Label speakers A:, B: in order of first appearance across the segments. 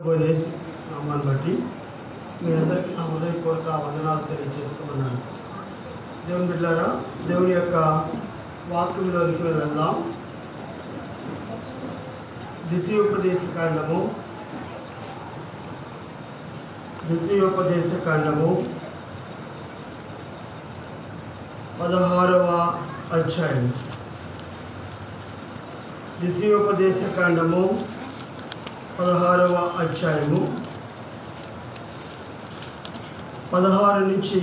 A: నామాన్ని బట్టి మీ అందరికీ నా హృదయపూర్వక వందనాలు తెలియజేస్తున్నాను. దేవుని బిడ్డలారా, దేవుని యొక్క వాక్యంలోనికి వెళ్దాం. ద్వితీయోపదేశకాండము 16వ అధ్యాయం. ద్వితీయోపదేశకాండము 16వ అధ్యాయము 16 నుంచి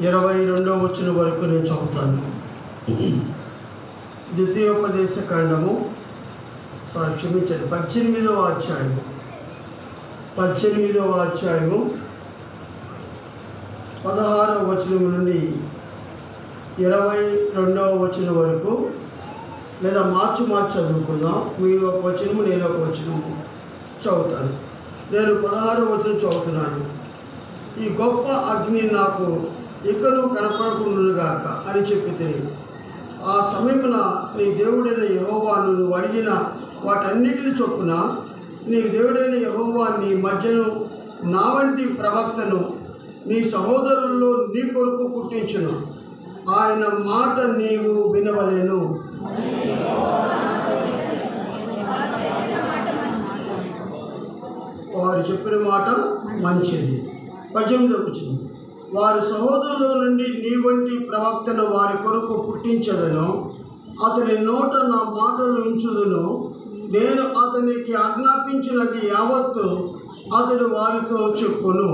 A: 22వ వచనం వరకు నేను చదువుతాను. ద్వితీయోపదేశకాండము 18వ అధ్యాయము 16వ వచనం నుండి 22వ వచనం వరకు, లేదా మార్చి చదువుకుందాం. మీరు ఒక వచనము, నేను ఒక వచనము చదువుతాను. నేను 16వ వచనం చదువుతున్నాను. ఈ గొప్ప అగ్ని నాకు ఇకను కనపడకుండుగాక అని చెప్పి, ఆ సమయమున నీ దేవుడైన యెహోవాను నువ్వు అడిగిన వాటన్నిటిని చొప్పున నీ దేవుడైన యెహోవా నీ మధ్యను నా వంటి ప్రవక్తను నీ సహోదరుల్లో నీ కొరకు పుట్టించును. ఆయన మాట నీవు వినవలెను. వారు చెప్పిన మాట మంచిది. 18వ వచనం, వారి సహోదరుల నుండి నీ వంటి ప్రవక్తను వారి కొరకు పుట్టించదను. అతని నోట నా మాటలు ఉంచుదును. నేను అతనికి ఆజ్ఞాపించినది యావత్తు అతడు వారితో చెప్పును.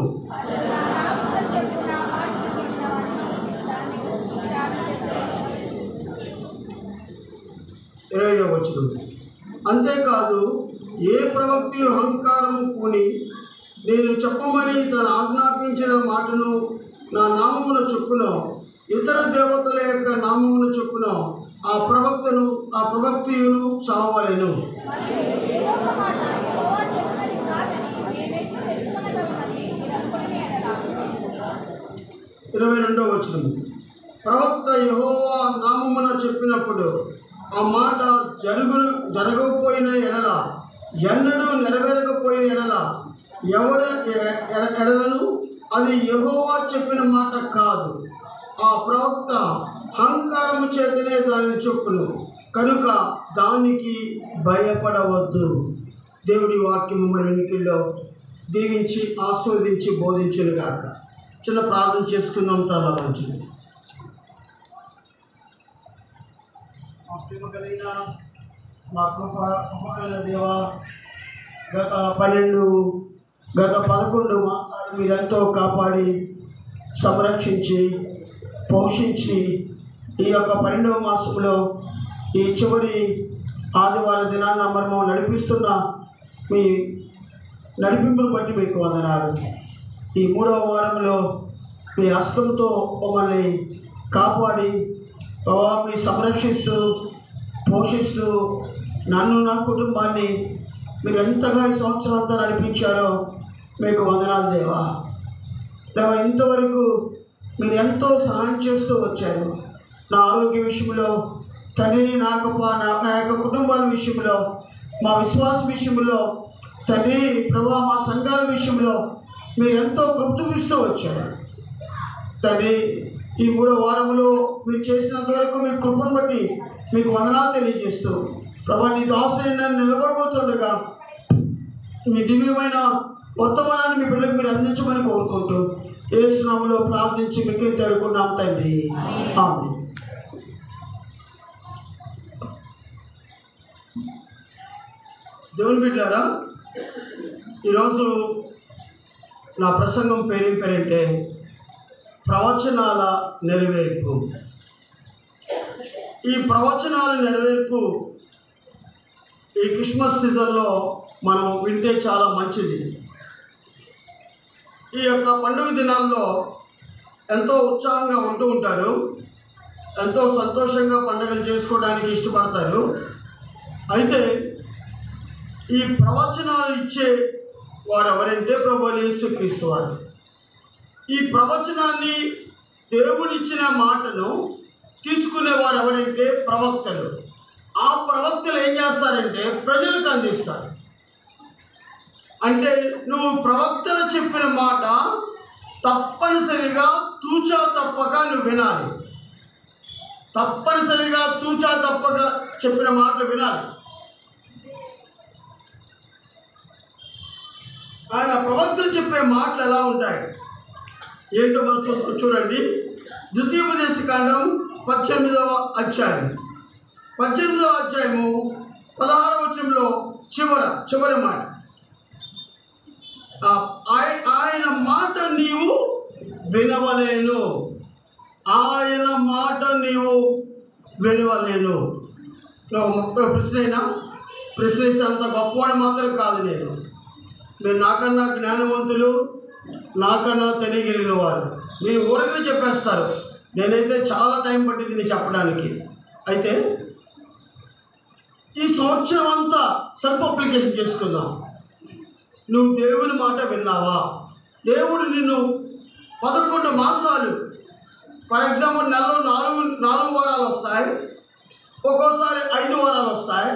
A: 20వ వచనం, అంతేకాదు ఏ ప్రవక్తి అహంకారము పూని నేను చెప్పమని తను ఆజ్ఞాపించిన మాటను నా నామమున చొప్పునో ఇతర దేవతల యొక్క నామమున చొప్పునో ఆ ప్రవక్తియును చావలెను. 22వ వచనం, ప్రవక్త యెహోవా నామమున చెప్పినప్పుడు ఆ మాట జరగకపోయిన ఎడల, ఎన్నడూ నెరవేరకపోయిన ఎడలను అది యెహోవా చెప్పిన మాట కాదు. ఆ ప్రవక్త అహంకారము చేతనే దానిని చెప్పును కనుక దానికి భయపడవద్దు. దేవుడి వాక్యము మన వెనుకల్లో దీవించి ఆస్వాదించి బోధించును గాక. చిన్న ప్రార్థన చేసుకుందాం. తల వంచండి. మా ప్రేమ కలిగిన మా కృపగల దేవా, గత 11 మాసాలు మీరెంతో కాపాడి సంరక్షించి పోషించి ఈ యొక్క 12వ మాసంలో ఈ చివరి ఆదివార దినాన్న మనము నడిపిస్తున్న మీ నడిపింపును బట్టి మీకు వందనాలు. ఈ 3వ వారంలో మీ హస్తంతో మమ్మల్ని కాపాడి మీ సంరక్షిస్తూ పోషిస్తూ నన్ను నా కుటుంబాన్ని మీరు ఎంతగా ఈ సంవత్సరం అంతా నడిపించారో మీకు వందనాలు దేవా. ఇంతవరకు మీరు ఎంతో సహాయం చేస్తూ వచ్చారు. నా ఆరోగ్య విషయంలో తండ్రి, నా యొక్క కుటుంబాల విషయంలో, మా విశ్వాస విషయంలో తండ్రి, ప్రభా మా సంఘాల విషయంలో మీరు ఎంతో కృప చూపిస్తూ వచ్చారు తండ్రి. ఈ 3వ వారంలో మీరు చేసినంత వరకు మీ కృపను బట్టి మీకు వందనాలు తెలియజేస్తూ, ప్రభా నీ దాసుని నిలబడబోతుండగా మీ దివ్యమైన వర్తమానాన్ని మీ బిడ్డలకు మీరు అందించమని కోరుకుంటూ యేసు నామములో ప్రార్థించి మీకు తెలుగున్నాం తండ్రి, ఆమేన్. దేవుని బిడ్డలారా, ఈరోజు నా ప్రసంగం పేరేంటే ప్రవచనాల నెరవేర్పు. ఈ ప్రవచనాల నెరవేర్పు ఈ క్రిస్మస్ సీజన్లో మనం వింటే చాలా మంచిది. ఈ యొక్క పండుగ దినాల్లో ఎంతో ఉత్సాహంగా ఉంటూ ఉంటారు, ఎంతో సంతోషంగా పండుగలు చేసుకోవడానికి ఇష్టపడతారు. అయితే ఈ ప్రవచనాలు ఇచ్చే వారు ఎవరంటే ప్రభువైన యేసుక్రీస్తు వారు. ఈ ప్రవచనాన్ని, దేవుడిచ్చిన మాటను తీసుకునేవారు ఎవరంటే ప్రవక్తలు. ఆ ప్రవక్తలు ఏం చేస్తారంటే ప్రజలకు అందిస్తారు. అంటే నువ్వు ప్రవక్తలు చెప్పిన మాట తప్పనిసరిగా తూచా తప్పక నువ్వు వినాలి. తప్పనిసరిగా తూచా తప్పక చెప్పిన మాటలు వినాలి. ఆయన ప్రవక్తలు చెప్పే మాటలు ఎలా ఉంటాయి ఏంటో మనం చూడండి. ద్వితీయోపదేశకాండం 18వ అధ్యాయం 16వ వచనంలో చివరి మాట, ఆయన మాట నీవు వినవలేను. ఆయన మాట నీవు వినవలేను. ప్రశ్నేసేంత గొప్పవాడు మాత్రం కాదు నేను. మీరు నాకన్నా జ్ఞానవంతులు, నాకన్నా తెలియగలిగిన వారు. మీరు ఊరకనే చెప్పేస్తారు. నేనైతే చాలా టైం పట్టింది నేను చెప్పడానికి. అయితే ఈ సంవత్సరం అంతా సెల్ఫ్ అప్లికేషన్ చేసుకుందాం. నువ్వు దేవుని మాట విన్నావా? దేవుడు నిన్ను 11 మాసాలు, ఫర్ ఎగ్జాంపుల్ నెలలో 4 వారాలు వస్తాయి, ఒక్కోసారి 5 వారాలు వస్తాయి.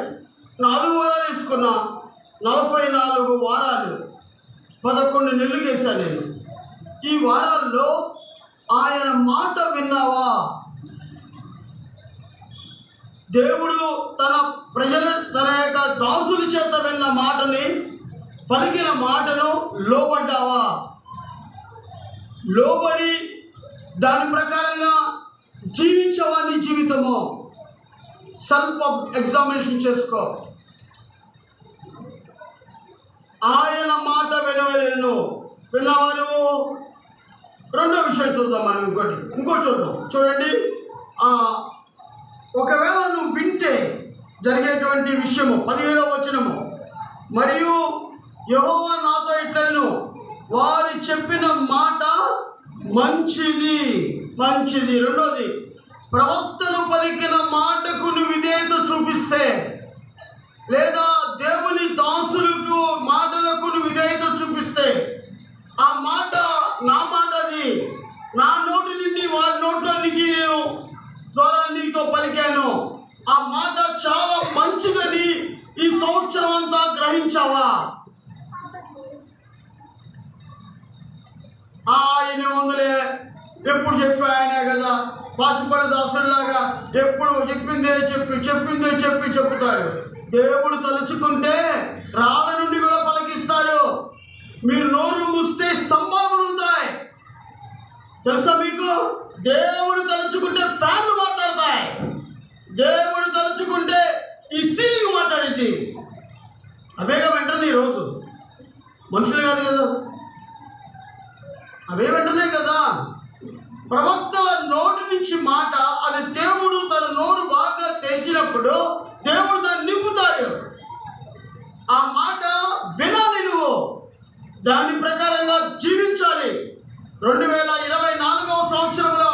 A: 4 వారాలు వేసుకున్న 44 వారాలు 11 నెలలు వేశాను నేను. ఈ వారాల్లో ఆయన మాట విన్నావా? దేవుడు తన యొక్క దాసుల చేత విన్న మాటని, పలికిన మాటను లోబడ్డావా? లోబడి దాని ప్రకారంగా జీవించవా? నీ జీవితము సెల్ఫ్ ఎగ్జామినేషన్ చేసుకో. ఆయన మాట వినవలేను. విన్నావా నువ్వు? రెండో విషయం చూద్దాం మనం. ఇంకోటి చూద్దాం. చూడండి, ఒకవేళ నువ్వు వింటే జరిగేటువంటి విషయము 17వ వచనము, మరియు యెహోవా నాతో ఇట్లనెను, వారు చెప్పిన మాట మంచిది. రెండోది, ప్రవక్తలు పలికిన మాటకు నువ్వు విధేయత చూపిస్తే, లేదా దేవుని దాసులకు మాటలకు నువ్వు విధేయత చూపిస్తే, ఆ మాట నా మాట, అది నా నోటి నుండి వారి నోట్లోనికి నేను ద్వారా నీతో పలికాను, ఆ మాట చాలా మంచిదని ఈ సంవత్సరం అంతా గ్రహించావా? ఆయన వందలే ఎప్పుడు చెప్పి ఆయనే కదా, పాసిపడి దాసుడిలాగా ఎప్పుడు చెప్పిందే చెప్పి చెప్తాడు. దేవుడు తలుచుకుంటే రాళ్ళ నుండి కూడా పలికిస్తాడు. మీరు నోరు మూస్తే స్తంభాలు పలుకుతాయి. తెలుసా మీకు? దేవుడు తలుచుకుంటే ఫ్యాన్లు మాట్లాడతాయి. దేవుడు తలుచుకుంటే ఈ సీలింగ్ మాట్లాడింది. అవేగా వెంటనే ఈరోజు మనుషులు కాదు కదా, అవే వెంటనే కదా. ప్రవక్తల నోటి నుంచి మాట, అది దేవుడు తన నోరు బాగా తెరిచినప్పుడు దేవుడు దాన్ని నింపుతాడు. ఆ మాట వినాలి, నువ్వు దాని ప్రకారంగా జీవించాలి. 2024వ సంవత్సరంలో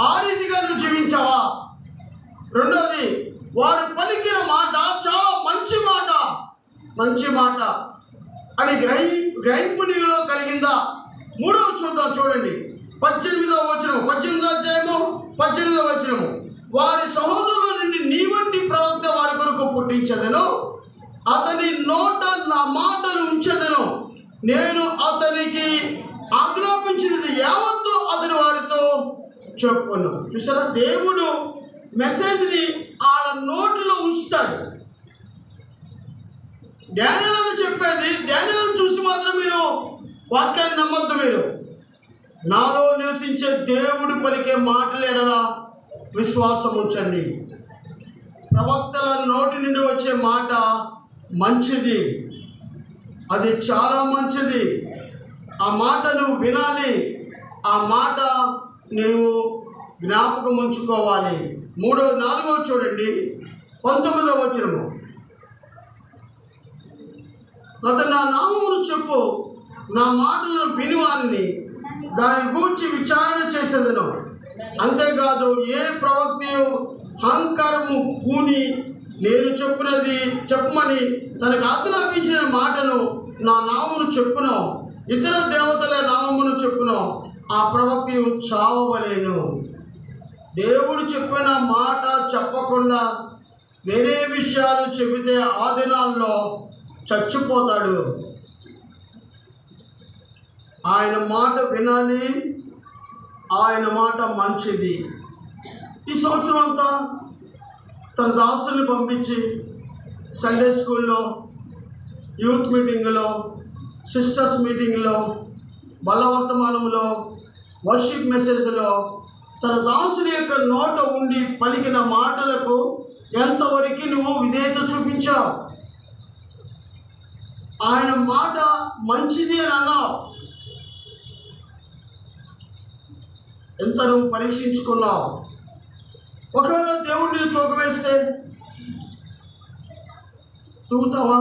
A: ఆ రీతిగా నువ్వు జీవించావా? రెండోది, వారు పలికిన మాట చాలా మంచి మాట అని గ్రహింపు నీలో కలిగిందా? మూడవది చూద్దాం. చూడండి, 18వ వచనం, 18వ అధ్యాయము 18వ వచనము, వారి సహోదరుల నుండి నీ వంటి ప్రవక్త వారి కొరకు పుట్టించదను, అతని నోట నా మాటలు ఉంచదను, నేను అతనికి ఆజ్ఞాపించినది యావత్తు అతని వారితో చెప్పును. చూసారా, దేవుడు మెసేజ్ని వాళ్ళ నోటిలో ఉంచుతాడు. డానియేలు చెప్పేది, డానియేలు చూసి మాత్రం మీరు వాక్యాన్ని నమ్మొద్దు. మీరు నాలో నివసించే దేవుడు పలికే మాటలు ఎడల విశ్వాసం ఉంచండి. ప్రవక్తల నోటి నుండి వచ్చే మాట మంచిది, అది చాలా మంచిది. ఆ మాట నువ్వు వినాలి, ఆ మాట నీవు జ్ఞాపకం ఉంచుకోవాలి. 4వ చూడండి, 19వ వచనము, అతను నా నామమును చెప్పు, నా మాటలను వినివారిని దాని గూర్చి విచారణ చేసేదను. అంతేకాదు, ఏ ప్రవక్తయు అహంకారము పూని నేను చెప్పమని తనకు ఆజ్ఞాపించిన మాటను నా నామమును చెప్పును, ఇతర దేవతల నామమును చెప్పును, ఆ ప్రవక్తయు చావవలేను. దేవుడు చెప్పిన మాట చెప్పకుండా వేరే విషయాలు చెబితే ఆ దినాల్లో చచ్చిపోతాడు. ఆయన మాట వినాలి, ఆయన మాట మంచిది. ఈ సంవత్సరం అంతా తన దాసుల్ని పంపించి సండే స్కూల్లో, యూత్ మీటింగ్లో, సిస్టర్స్ మీటింగ్లో, బలవర్తమానంలో, వర్షిప్ మెసేజ్లో తన దాసుని యొక్క నోట ఉండి పలికిన మాటలకు ఎంతవరకు నువ్వు విధేయత చూపించావు? ఆయన మాట మంచిది అని అన్నావు. ఎంత నువ్వు పరీక్షించుకున్నావు? ఒకవేళ దేవుడు నేను తూకవేస్తే తూగుతావా?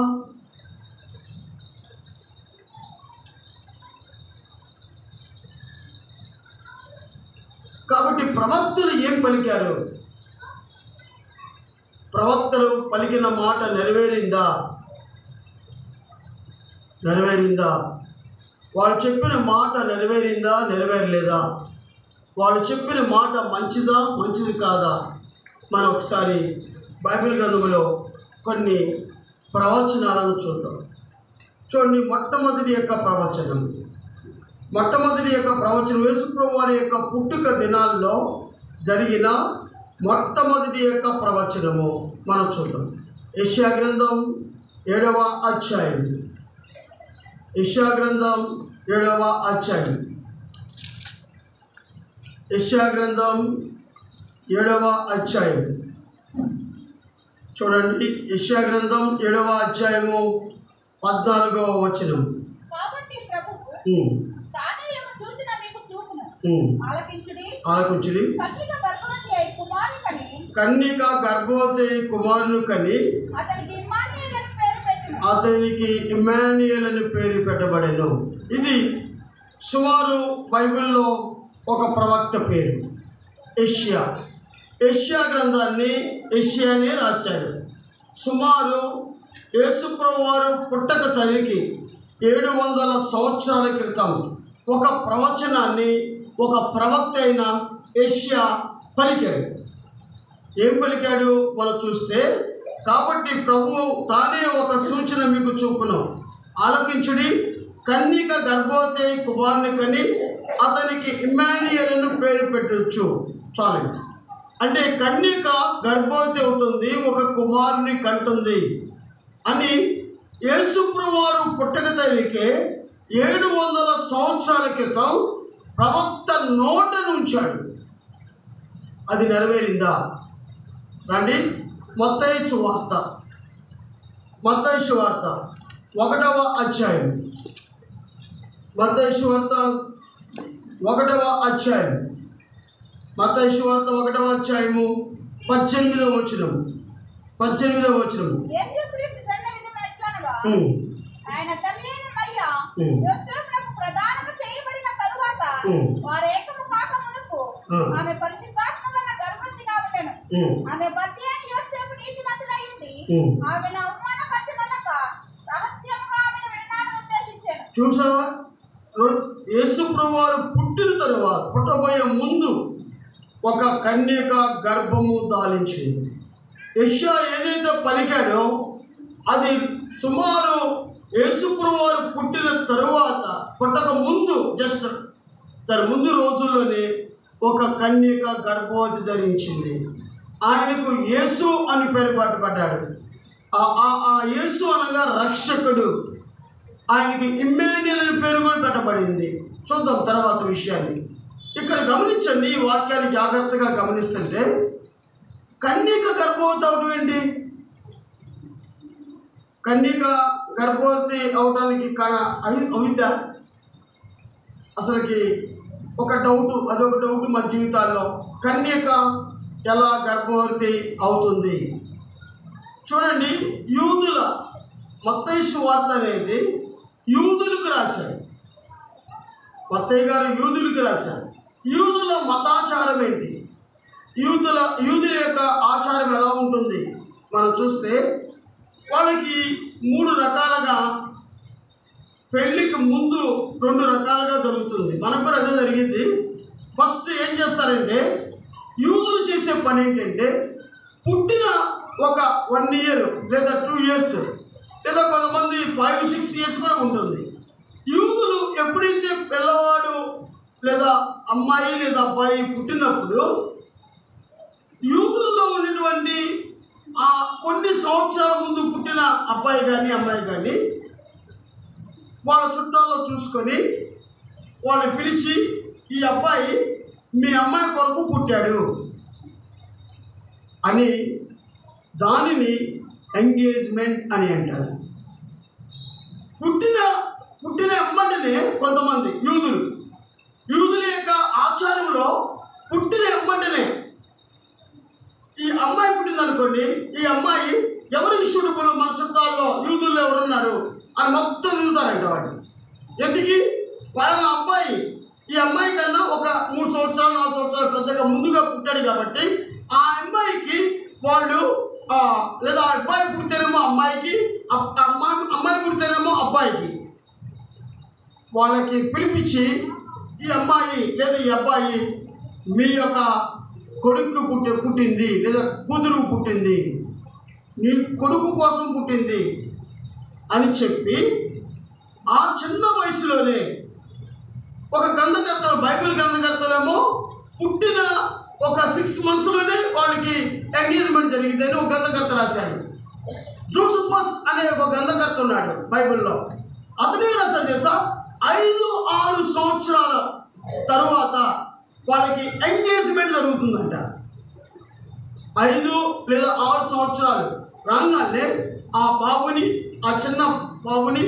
A: కాబట్టి ప్రవక్తలు ఏం పలికారు? ప్రవక్తలు పలికిన మాట నెరవేరిందా? నెరవేరిందా? వాళ్ళు చెప్పిన మాట నెరవేరిందా? నెరవేరలేదా? వాళ్ళు చెప్పిన మాట మంచిదా? మంచిది కాదా? మనం ఒకసారి బైబిల్ గ్రంథంలో కొన్ని ప్రవచనాలను చూద్దాం. చూడండి, మొట్టమొదటి యొక్క ప్రవచనం యేసుప్రభువు వారి యొక్క పుట్టుక దినాల్లో జరిగిన మొట్టమొదటి యొక్క ప్రవచనము మనం చూద్దాం. యెషయా గ్రంథం 7వ అధ్యాయం. యెషయా గ్రంథం 7వ అధ్యాయం. యెషయా గ్రంథం 7వ అధ్యాయం చూడండి. యెషయా గ్రంథం 7వ అధ్యాయము 14వ వచనం. ఆలకించుడి. కన్యక గర్భవతి కుమారుని కని అతనికి ఇమ్మానుయేల్ అని పేరు పెట్టబడెను. ఇది సుమారు బైబిల్లో ఒక ప్రవక్త పేరు యెషయా గ్రంథాన్ని యెషయానే రాశాడు. సుమారు యేసుప్రభువు వారు పుట్టక తల్లికి 700 సంవత్సరాల క్రితం ఒక ప్రవచనాన్ని ఒక ప్రవక్త అయిన యెషయా పలికాడు. ఏం పలికాడు మనం చూస్తే, కాబట్టి ప్రభువు తానే ఒక సూచన మీకు చూపును, ఆలకించుడి. కన్యక గర్భవతి కుమారుని కని అతనికి ఇమ్మానుయేల్ అని పేరు పెట్టవచ్చు. చాలండి. అంటే కన్యక గర్భవతి అవుతుంది, ఒక కుమారుని కంటుంది అని యేసుప్రభువు వారు పుట్టక తల్లికే 700 సంవత్సరాల క్రితం ప్రవక్త నోట నుంచాడు. అది నెరవేరిందా? రండి, మత్తయి సువార్త 1వ అధ్యాయం. మత్తయి సువార్త 1వ అధ్యాయం. మత్తయి సువార్త 1వ అధ్యాయము 18వ వచనం.
B: ఆయన తల్లి మరియా యోసేపునకు ప్రదానము చేయబడిన తరువాత వారేకము కాక మునుపు ఆమె పరిశుద్ధాత్మ వలన గర్భవతిగా ఉండెను. ఆమె భర్త అయిన యోసేపు నీతిమంతుడైంది. ఆమెను అవమానపరచనక రహస్యముగా ఆమెను విడనాడను ఉద్దేశించాను.
A: చూసావా? యేసుప్రభువు వారు పుట్టిన తరువాత, పుట్టబోయే ముందు ఒక కన్యక గర్భము దాలించింది. యెషయా ఏదైతే పలికాడో అది సుమారు యేసుప్రభువు వారు పుట్టిన తరువాత, పుట్టక ముందు, జస్ట్ దాని ముందు రోజుల్లోనే ఒక కన్యక గర్భవతి ధరించింది. ఆయనకు యేసు అని పేరు పెట్టబడ్డాడు. ఆ యేసు అనగా రక్షకుడు. ఆయనకి ఇమ్మానుయేల్ అని పేరు కూడా పెట్టబడింది. చూద్దాం తర్వాత విషయాన్ని. ఇక్కడ గమనించండి, ఈ వాక్యాన్ని జాగ్రత్తగా గమనిస్తుంటే, కన్యక గర్భవతి అవడం ఏంటి? కన్యక గర్భవతి అవడానికి అవిద్య అసలుకి అదొక డౌట్ మన జీవితాల్లో. కన్యక ఎలా గర్భవతి అవుతుంది? చూడండి, యూదుల మత్తయి సువార్త అనేది యూదులకు రాశాడు. మత్తయి గారు యూదులకు రాశాడు. యూదుల మతాచారం ఏంటి? యూదుల యొక్క ఆచారం ఎలా ఉంటుంది మనం చూస్తే, వాళ్ళకి 3 రకాలుగా, పెళ్ళికి ముందు 2 రకాలుగా జరుగుతుంది. మనకు కూడా అదే జరిగింది. ఫస్ట్ ఏం చేస్తారంటే, యూదులు చేసే పని ఏంటంటే, పుట్టిన ఒక 1 year లేదా 2 years లేదా కొంతమంది 5-6 years కూడా ఉంటుంది. యూదులు ఎప్పుడైతే పిల్లవాడు లేదా అమ్మాయి లేదా అబ్బాయి పుట్టినప్పుడు యూదుల్లో ఉన్నటువంటి ఆ కొన్ని సంవత్సరాల ముందు పుట్టిన అబ్బాయి కానీ అమ్మాయి కానీ వాళ్ళ చుట్టాల్లో చూసుకొని వాళ్ళని పిలిచి, ఈ అబ్బాయి మీ అమ్మాయి కొరకు పుట్టాడు అని దానిని ఎంగేజ్మెంట్ అని అంటారు. పుట్టిన ఎమ్మటనే కొంతమంది యూదుల యొక్క ఆచారంలో పుట్టిన ఎమ్మటనే ఈ అమ్మాయి పుట్టిందనుకోండి, ఈ అమ్మాయి ఎవరికి సూటబుల్, మన చుట్టాల్లో యూదుల్లో ఎవరున్నారు అని మొత్తం తిరుగుతారంట వాళ్ళు. ఎందుకు? వాళ్ళ అబ్బాయి ఈ అమ్మాయి కన్నా ఒక 3 సంవత్సరాలు 4 సంవత్సరాలు పెద్దగా ముందుగా పుట్టాడు కాబట్టి ఆ అమ్మాయికి వాళ్ళు లేదా అబ్బాయి పుడితేనేమో అమ్మాయికి, అమ్మాయి పుడితేనేమో అబ్బాయికి వాళ్ళకి పిలిపించి, ఈ అమ్మాయి లేదా ఈ అబ్బాయి మీ యొక్క కొడుకు పుట్టింది లేదా కూతురు పుట్టింది, నీ కొడుకు కోసం పుట్టింది అని చెప్పి ఆ చిన్న వయసులోనే ఒక గ్రంథకర్తలు, బైబిల్ గ్రంథకర్తలేమో పుట్టిన ఒక 6 monthsలోనే వాళ్ళకి ఎంగేజ్మెంట్ జరిగింది అని ఒక గ్రంథకర్త రాశాడు. జోసఫస్ అనే ఒక గ్రంథకర్త ఉన్నాడు బైబిల్లో. అతనే రాశాడు తెలుసా, 5-6 సంవత్సరాల తరువాత వాళ్ళకి ఎంగేజ్మెంట్ జరుగుతుందంట. 5 లేదా 6 సంవత్సరాలు రాగానే ఆ బాబుని, ఆ చిన్న బాబుని,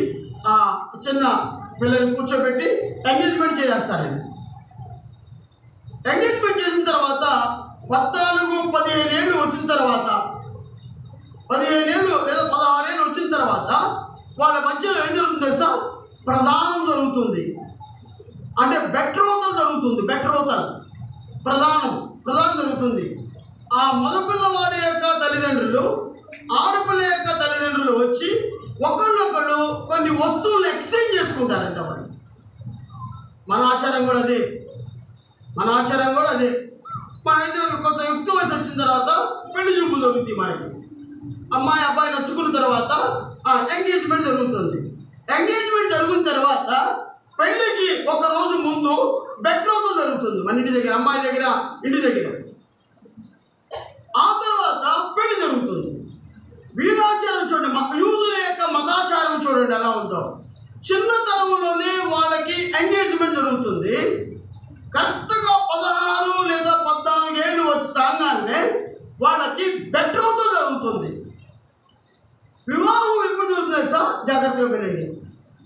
A: ఆ చిన్న పిల్లల్ని కూర్చోబెట్టి ఎంగేజ్మెంట్ చేసేస్తారండి. ఎంగేజ్మెంట్ చేసిన తర్వాత 14-15 ఏళ్ళు వచ్చిన తర్వాత, 15 ఏళ్ళు లేదా 16 ఏళ్ళు వచ్చిన తర్వాత వాళ్ళ మధ్యలో ఏం జరుగుతుంది తెలుసా, ప్రదానం జరుగుతుంది. అంటే బెట్రోతల్ జరుగుతుంది. ప్రదానం జరుగుతుంది. ఆ మగపిల్లవాడి యొక్క తల్లిదండ్రులు, ఆడపిల్ల యొక్క తల్లిదండ్రులు వచ్చి ఒకళ్ళొకళ్ళు కొన్ని వస్తువులు ఎక్స్చేంజ్ చేసుకుంటారంట. వాళ్ళు మన ఆచారం కూడా అదే. మన అయితే కొంత యుక్త వయసు వచ్చిన తర్వాత పెళ్లి చూపులు జరుగుతాయి. మనకి అమ్మాయి అబ్బాయి నచ్చుకున్న తర్వాత ఎంగేజ్మెంట్ జరుగుతుంది. ఎంగేజ్మెంట్ జరిగిన తర్వాత పెళ్లికి 1 రోజు ముందు బెట్రోతల్ జరుగుతుంది మన ఇంటి దగ్గర, అమ్మాయి దగ్గర, ఇంటి దగ్గర. ఆ తర్వాత పెళ్లి జరుగుతుంది. వీళ్ళాచారం చూడండి, యూదుల యొక్క మతాచారం చూడండి ఎలా ఉందో. చిన్నతనంలోనే వాళ్ళకి ఎంగేజ్మెంట్ జరుగుతుంది. కరెక్ట్గా 16 లేదా 14 ఏళ్ళు వచ్చి రాగానే వాళ్ళకి బెట్రోతల్ జరుగుతుంది. వివాహం ఎప్పుడు జరుగుతుంది సార్? జాగ్రత్తగా వినండి.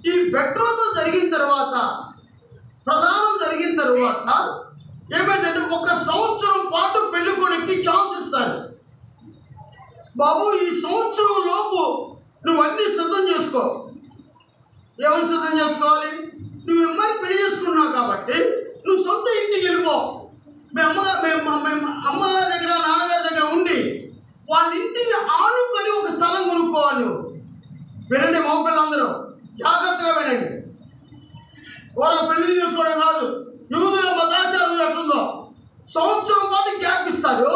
A: ఈ బెట్రోతల్ జరిగిన తర్వాత, ప్రదానం జరిగిన తర్వాత ఏమైందంటే 1 సంవత్సరం పాటు పెళ్లి కొడుక్కి ఛాన్స్ ఇస్తారు. బాబు, ఈ సంవత్సరం లోపు నువ్వు అన్నీ సిద్ధం చేసుకో. ఏమని సిద్ధం చేసుకోవాలి? నువ్వు అమ్మాయిని పెళ్లి చేసుకున్నావు కాబట్టి నువ్వు సొంత ఇంటికి వెళ్ళిపో. మేము అమ్మగారి దగ్గర, నాన్నగారి దగ్గర ఉండి వాళ్ళ ఇంటిని ఆనుకొని ఒక స్థలం కొనుక్కోవాలి. నువ్వు వినండి, మగపిల్లలందరూ జాగ్రత్తగా వినండి. వాళ్ళ పెళ్లి చేసుకోవడం కాదు, యూదుల మతాచారం ఎట్లుందో. సంవత్సరం పాటు గ్యాప్ ఇస్తారు.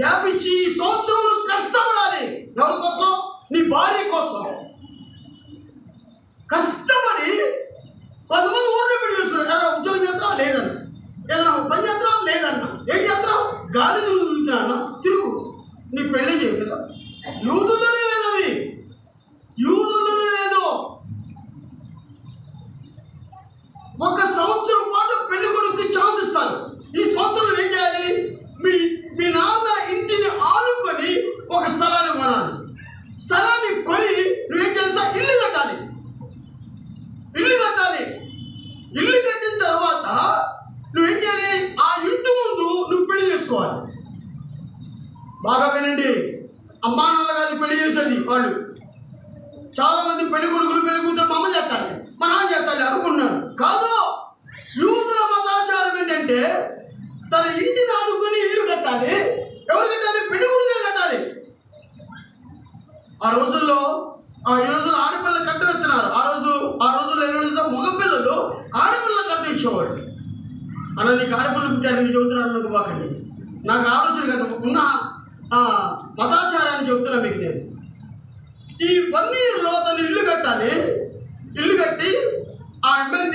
A: గ్యాప్ ఇచ్చి ఈ సంవత్సరం కష్టపడాలి. ఎవరి కోసం? నీ భార్య కోసం కష్టపడి. కొంతమంది ఊరిని పెళ్లి చేసుకున్నారు. ఉద్యోగం చేస్తారా? లేదన్న. ఏదన్నా పని చేస్తారా? లేదన్న. ఏం చేస్తారా? గాలి తిరుగుతున్నా తిరుగు, నీ పెళ్లి చేయవు కదా. యూదుల్లోనే లేదు, అది యూదుల్లోనే లేదు. 1 సంవత్సరం పాటు పెళ్లి కొడుకు ఛాన్స్ ఇస్తారు. ఈ సంవత్సరం ఏం చేయాలి? మీ నాన్న ఇంటిని ఆనుకొని ఒక స్థలాన్ని కొనాలి. స్థలాన్ని కొని నువ్వేం తెలుసా? ఇల్లు కట్టాలి. ఇల్లు కట్టిన తర్వాత నువ్వేం చేయాలి? ఆ ఇంటి ముందు నువ్వు పెళ్లి చేసుకోవాలి. బాగా వినండి, అమ్మా నాన్న కాదు పెళ్లి చేసేది. వాళ్ళు చాలా మంది పెళ్లి కొడుకులు, పెళ్లి కూతురు మా అమ్మ చేస్తాడు, మా నాన్న చేస్తాడు అనుకున్నారు. కాదు, యూదుల మతాచారం ఏంటంటే తన ఇంటిని ఆనుకొని ఇల్లు కట్టాలి. ఎవరు కట్టాలి? పెళ్లి కొడుకునే కట్టాలి. ఈ రోజుల్లో ఆడపిల్లలు కట్ట ఎత్తున్నారు. ఆ రోజుల్లో ఏమైనా మగపిల్లలు ఆడపిల్లలు కట్టించేవాడు. అలా నీకు ఆడపిల్లలు పుట్టారని చెబుతున్నాడు అనుకోకండి. నాకు ఆలోచన కదా, ఉన్న మతాచారాన్ని ఆ అమ్మాయిని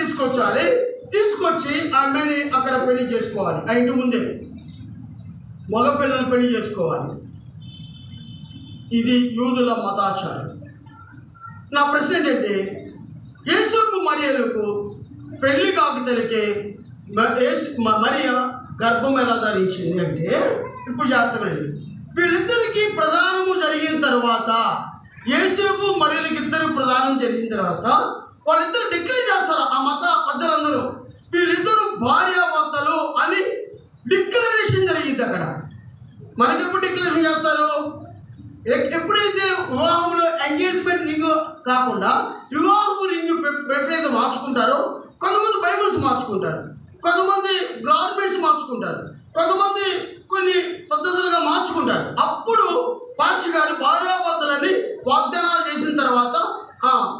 A: తీసుకొచ్చి ఆ అమ్మాయిని అక్కడ పెళ్లి చేసుకోవాలి. ఆ ఇంటి ముందే మగపిల్లలు పెళ్లి చేసుకోవాలి. ఇది యూదుల మతాచారం. నా ప్రశ్న ఏంటంటే, యేసుకు మరియలకు పెళ్లి కాకతలికే మరియ గర్భం ఎలా ధరించింది అంటే, ఇప్పుడు జాగ్రత్తమైంది. వీళ్ళిద్దరికి ప్రదానము జరిగిన తర్వాత, యేసుకు మరియలకు ఇద్దరు ప్రదానం జరిగిన తర్వాత వాళ్ళిద్దరు డిక్లేర్ చేస్తారు. ఆ మత పెద్దలందరూ వీళ్ళిద్దరు భార్యాభర్తలు అని డిక్లరేషన్ జరిగింది. అక్కడ మనకి ఎప్పుడు డిక్లరేషన్ చేస్తారు? ఎప్పుడైతే వివాహంలో ఎంగేజ్మెంట్ రింగ్ కాకుండా వివాహపు రింగ్ ఎప్పుడైతే మార్చుకుంటారో, కొంతమంది బైబిల్స్ మార్చుకుంటారు, కొంతమంది గార్మెంట్స్ మార్చుకుంటారు, కొంతమంది కొన్ని పద్ధతులుగా మార్చుకుంటారు. అప్పుడు పాస్టర్ గారు భార్యాభర్తలని వాగ్దానాలు చేసిన తర్వాత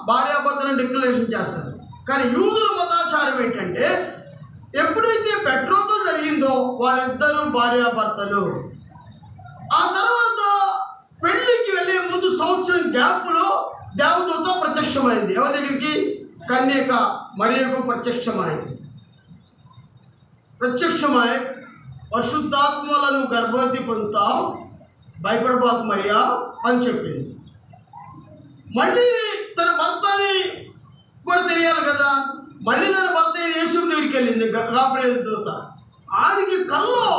A: భార్యాభర్తలను డిక్లరేషన్ చేస్తారు. కానీ యూదుల మతాచారం ఏంటంటే, ఎప్పుడైతే బెట్రోతలు జరిగిందో వాళ్ళిద్దరూ భార్యాభర్తలు. ఆ తర్వాత పెళ్లికి వెళ్ళే ముందు సంవత్సరం గ్యాప్లో దేవదూత ప్రత్యక్షమైంది. ఎవరి దగ్గరికి? కన్యక మరియకు ప్రత్యక్షమై పరిశుద్ధాత్మలను గర్భవతి పొందుతావు, భయపడబాకు మరియా అని చెప్పింది. మళ్ళీ తన భర్తని కూడా తెలియాలి కదా. మళ్ళీ తన భర్త యేసు దగ్గరికి వెళ్ళింది గాబ్రియల్ దూత. ఆయనకి కల్లో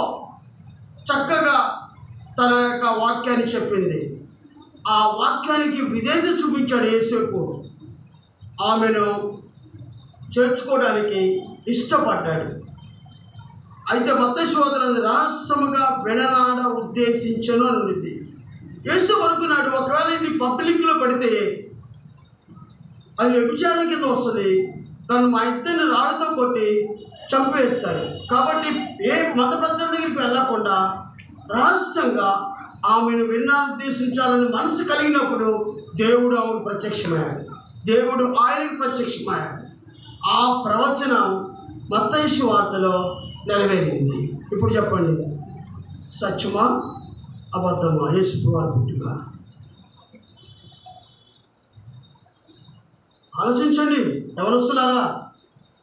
A: చక్కగా తన యొక్క వాక్యాన్ని చెప్పింది. ఆ వాక్యానికి విధేయత చూపించాడు యేసుకు. ఆమెను చేర్చుకోవడానికి ఇష్టపడ్డాడు. అయితే మత్తయి సువార్తలో రహస్యముగా విననాడ ఉద్దేశించను అని ఉంది. యేసు అనుకున్నాడు, ఒకవేళ ఇది పబ్లిక్లో పడితే అది వ్యభిచారం కింద వస్తుంది, నన్ను మా ఇద్దరిని రాళ్ళతో కొట్టి చంపేస్తారు. కాబట్టి ఏ మత పెద్దల దగ్గరికి వెళ్ళకుండా రహస్యంగా ఆమెను వినాలుద్దేశించాలని మనసు కలిగినప్పుడు దేవుడు ఆమెకు ప్రత్యక్షమయ్యాడు. దేవుడు ఆయనకు ప్రత్యక్షమయ్యాడు. ఆ ప్రవచనం మత్తయి సువార్తలో నెరవేరింది. ఇప్పుడు చెప్పండి, సత్యమా అబద్ధమా? యేసు వారి పుట్టుక ఆలోచించండి. యవనస్తులారా,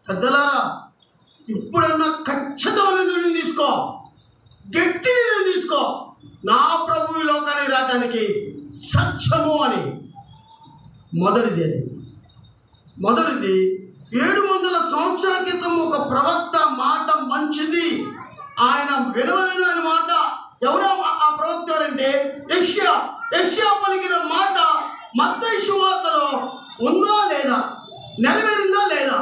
A: పెద్దలారా, ఇప్పుడన్నా ఖచ్చితమైన నిర్ణయం తీసుకో, గట్టి నిర్ణయం తీసుకో. నా ప్రభు ఈ లోకానికి రావడానికి సత్యము అని. మొదటిది 700 సంవత్సరాల క్రితం ఒక ప్రవక్త మాట మంచిది, ఆయన వినవలేని ఆయన మాట. ఎవరో ఆ ప్రవక్త ఎవరంటే యెషయా పలికిన మాట మత్తయి సువార్తలో ఉందా లేదా, నెరవేరిందా లేదా?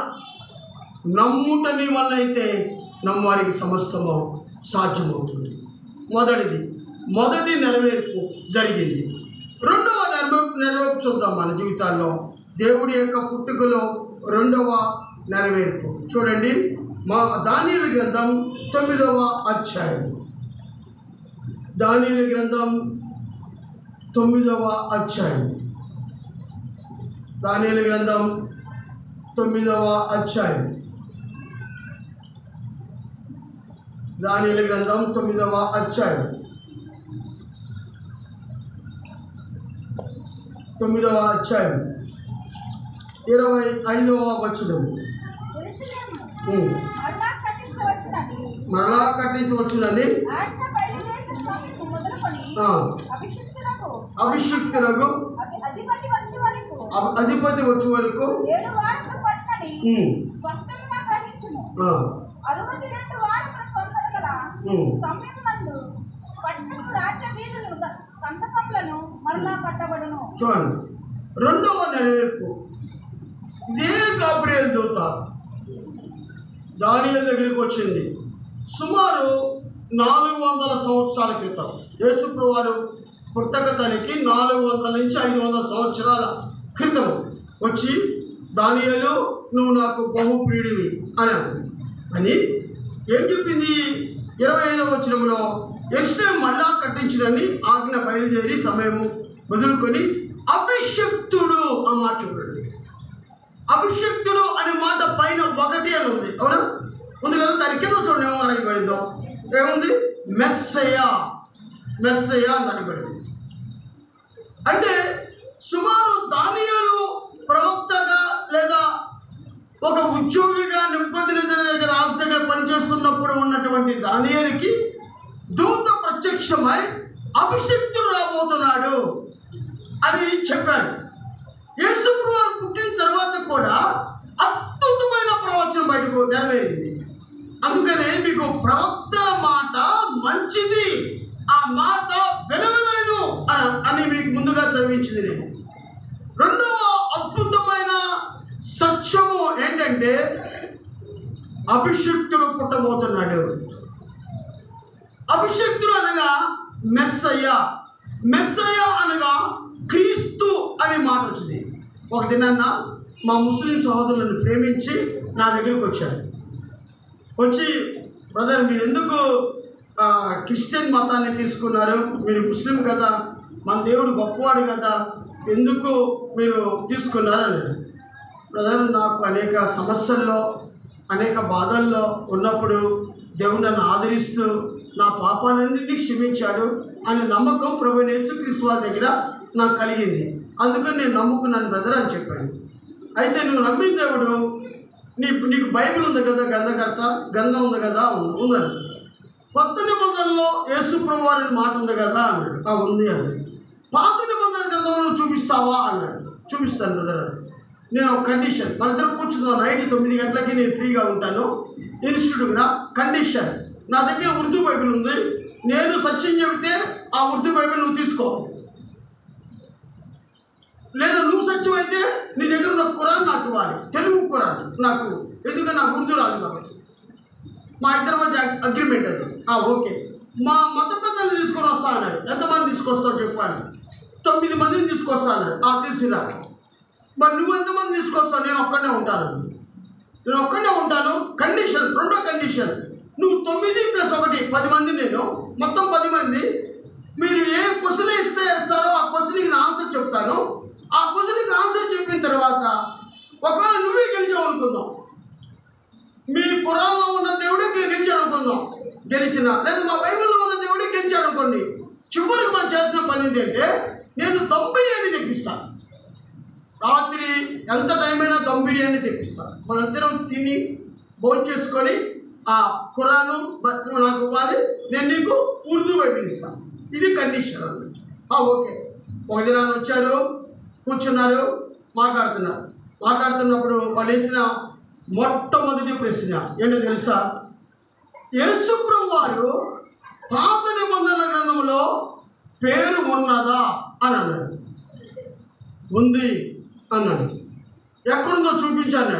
A: నమ్ముట నీ వల్ల అయితే నమ్మవారికి సమస్తము సాధ్యమవుతుంది. మొదటి నెరవేర్పు జరిగింది. రెండవ నెరవేర్పు చూద్దాం మన జీవితాల్లో. దేవుడి యొక్క పుట్టుకలో రెండవ నెరవేర్పు చూడండి. దానియేలు గ్రంథం 9వ అధ్యాయం. దానియేలు గ్రంథం 9వ అధ్యాయం. దానియేలు గ్రంథం 9వ అధ్యాయం. దానియేలు గ్రంథం 9వ అధ్యాయం 25వ వచనం. మరలా కట్టించవచ్చునండి. అభిషిక్తులకు అధిపతి వచ్చే వరకు చూడండి. రెండవ నెరవేర్పు ఇదే గాబ్రియల్ దూత దానియేలు దగ్గరికి వచ్చింది. సుమారు 400 సంవత్సరాల క్రితం యేసుప్రభు వారు పుట్టక తనకి 400 నుంచి 500 సంవత్సరాల క్రితం వచ్చి, దానియేలు నువ్వు నాకు బహుప్రియుడివి అని ఏం చెప్పింది? 25వ వచనంలో యెరూషలేము మళ్ళా కట్టించుడని ఆజ్ఞ బయలుదేరి సమయము వదులుకొని అభిషక్తుడు ఆ మాట చూడండి. అభిషక్తుడు అనే మాట పైన 1 అని ఉంది, అవునా? ఉంది కదా. దాని కింద చూడండి ఏమో రాయబడిందో. ఏముంది? మెస్సయ్యా అని రాయబడింది. అంటే సుమారు దానియేలు ప్రవక్తగా లేదా ఒక ఉద్యోగిగా నెబుకద్నెజరు దగ్గర రాజు దగ్గర పనిచేస్తున్నప్పుడు ఉన్నటువంటి దానియేలుకి దూత ప్రత్యక్షమై అభిషిక్తుడు రాబోతున్నాడు అని చెప్పాడు. యేసుప్రభువు పుట్టిన తర్వాత కూడా అద్భుతమైన ప్రవచనం బయటకు నెరవేరింది. అందుకనే మీకు ప్రవక్త మాట మంచిది, ఆ మాట వినవలేను అని మీకు ముందుగా చదివించింది నేను. రెండవ అద్భుతమైన సత్యము ఏంటంటే అభిషిక్తుడు పుట్టబోతున్నాడు. అభిషిక్తుడు అనగా మెస్సయ్య, మెస్సయ్య అనగా క్రీస్తు అనే మాట వచ్చింది. ఒక దినాన్న మా ముస్లిం సహోదరులను ప్రేమించి నా దగ్గరికి వచ్చారు. వచ్చి, బ్రదర్ మీరు ఎందుకు క్రిస్టియన్ మతాన్ని తీసుకున్నారు? మీరు ముస్లిం కదా, మన దేవుడు గొప్పవాడు కదా, ఎందుకు మీరు తీసుకున్నారు అని. బ్రదర్ నాకు అనేక సమస్యల్లో అనేక బాధల్లో ఉన్నప్పుడు దేవుడు నన్ను ఆదరిస్తూ నా పాపాలన్నింటినీ క్షమించాడు అనే నమ్మకం ప్రభువైన యేసుక్రీస్తు వారి దగ్గర నాకు కలిగింది. అందుకని నేను నమ్ముకున్నాను బ్రదర్ అని చెప్పాను. అయితే నువ్వు నమ్మిన దేవుడు నీకు బైబిల్ ఉంది కదా, గంధం ఉంది కదా ఉందని. కొత్త నిబంధనలో యేసు ప్రభు వారి మాట ఉంది కదా అన్నాడు. ఉంది అన్నాడు. పాత నిబంధన గ్రంథంలో చూపిస్తావా అన్నాడు. చూపిస్తాను బ్రదర్. నేను ఒక కండిషన్, మన ఇద్దరు కూర్చున్నాను. నైట్ 9 గంటలకి నేను ఫ్రీగా ఉంటాను ఇన్స్టిట్యూట్గా. కండిషన్, నా దగ్గర ఉర్దూ బైబిల్ ఉంది, నేను సత్యం చెబితే ఆ ఉర్దూ బైబిల్ నువ్వు తీసుకో, లేదా నువ్వు సత్యం అయితే నీ దగ్గర ఉన్న ఖురాన్ నాకు ఇవ్వాలి, తెలుగు ఖురాన్ నాకు, ఎందుకంటే నాకు ఉర్దూ రాదు కాబట్టి. మా ఇద్దరి మధ్య అగ్రిమెంట్ అది. ఓకే, మా మత పెద్దల్ని తీసుకొని వస్తా అన్నాడు. ఎంతమంది తీసుకొస్తావు చెప్పాను. 9 మందిని తీసుకొస్తా అన్నాడు. తెలిసిరా. మరి నువ్వు ఎంతమంది తీసుకొస్తావు? నేను ఒక్కడనే ఉంటాను. కండిషన్, రెండో కండిషన్, నువ్వు 9+1 10 మంది, నేను మొత్తం 10 మంది. మీరు ఏ క్వశ్చన్ ఇస్తారో ఆ క్వశ్చన్కి నా ఆన్సర్ చెప్తాను. ఆ క్వశ్చన్కి ఆన్సర్ చెప్పిన తర్వాత ఒకవేళ నువ్వే గెలిచావు అనుకుందాం, మీ ఖురాన్లో ఉన్న దేవుడే గెలిచాడు అనుకుందాం, గెలిచిన, లేదా మా బైబిల్లో ఉన్న దేవుడే గెలిచాడు అనుకోండి, చివరికి మనం చేసిన పని ఏంటంటే నేను దమ్ బిర్యానీ తెప్పిస్తాను. రాత్రి ఎంత టైం అయినా దమ్ బిర్యానీ తెప్పిస్తాను. మనందరం తిని భోజనం చేసుకొని ఆ ఖురాను నాకు ఇవ్వాలి, నేను నీకు ఉర్దూ బైబిల్ ఇస్తాను. ఇది కండిషన్ అన్నది. ఓకే. ఒక దినాన్ని వచ్చారు, కూర్చున్నారు, మాట్లాడుతున్నప్పుడు వాళ్ళు వేసిన మొట్టమొదటి ప్రశ్న ఏంటో తెలుసా? యేసుప్రభు వారు పాత నిబంధన గ్రంథంలో పేరు ఉన్నదా అని అన్నాడు. ఉంది అన్నాడు. ఎక్కడుందో చూపించాడు.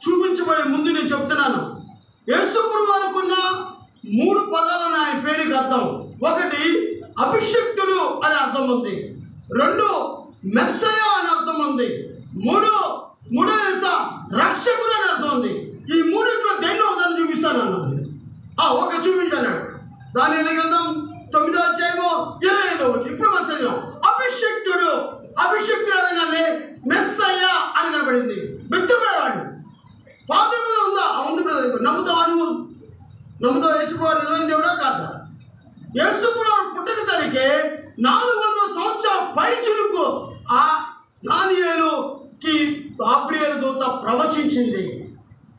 A: చూపించబోయే ముందు నేను చెప్తున్నాను, యేసుప్రభు వారుకున్న 3 పదాలను ఆయన పేరుకి అర్థం. 1 అభిషిక్తుడు అని అర్థం ఉంది, 2 మెస్సయ అని అర్థం ఉంది, 3 రక్షకుడు అని అర్థం ఉంది. ఈ 3 దేనిలో దాన్ని చూపిస్తాను అన్నది. ఓకే, చూపించాను. దానియేలు గ్రంథం 9వ అధ్యాయము 25వ వచనం. ఇప్పుడు మనం చదివాం. అభిషిక్తుడు అనగానే మెస్సయ్య అని కనబడింది. వ్యక్తిపేరాడు. పాత మీద ఉందా? ఉంది బ్రదర్. నమ్ముతావా? నమ్ముతావు యేసుప్రభు నిజమైన దేవుడా కాదా? యేసుప్రభు పుట్టక తనకే 400 సంవత్సరాల పై చులుకు ఆ దానియేలుకి గాబ్రియేలు దూత ప్రవచించింది,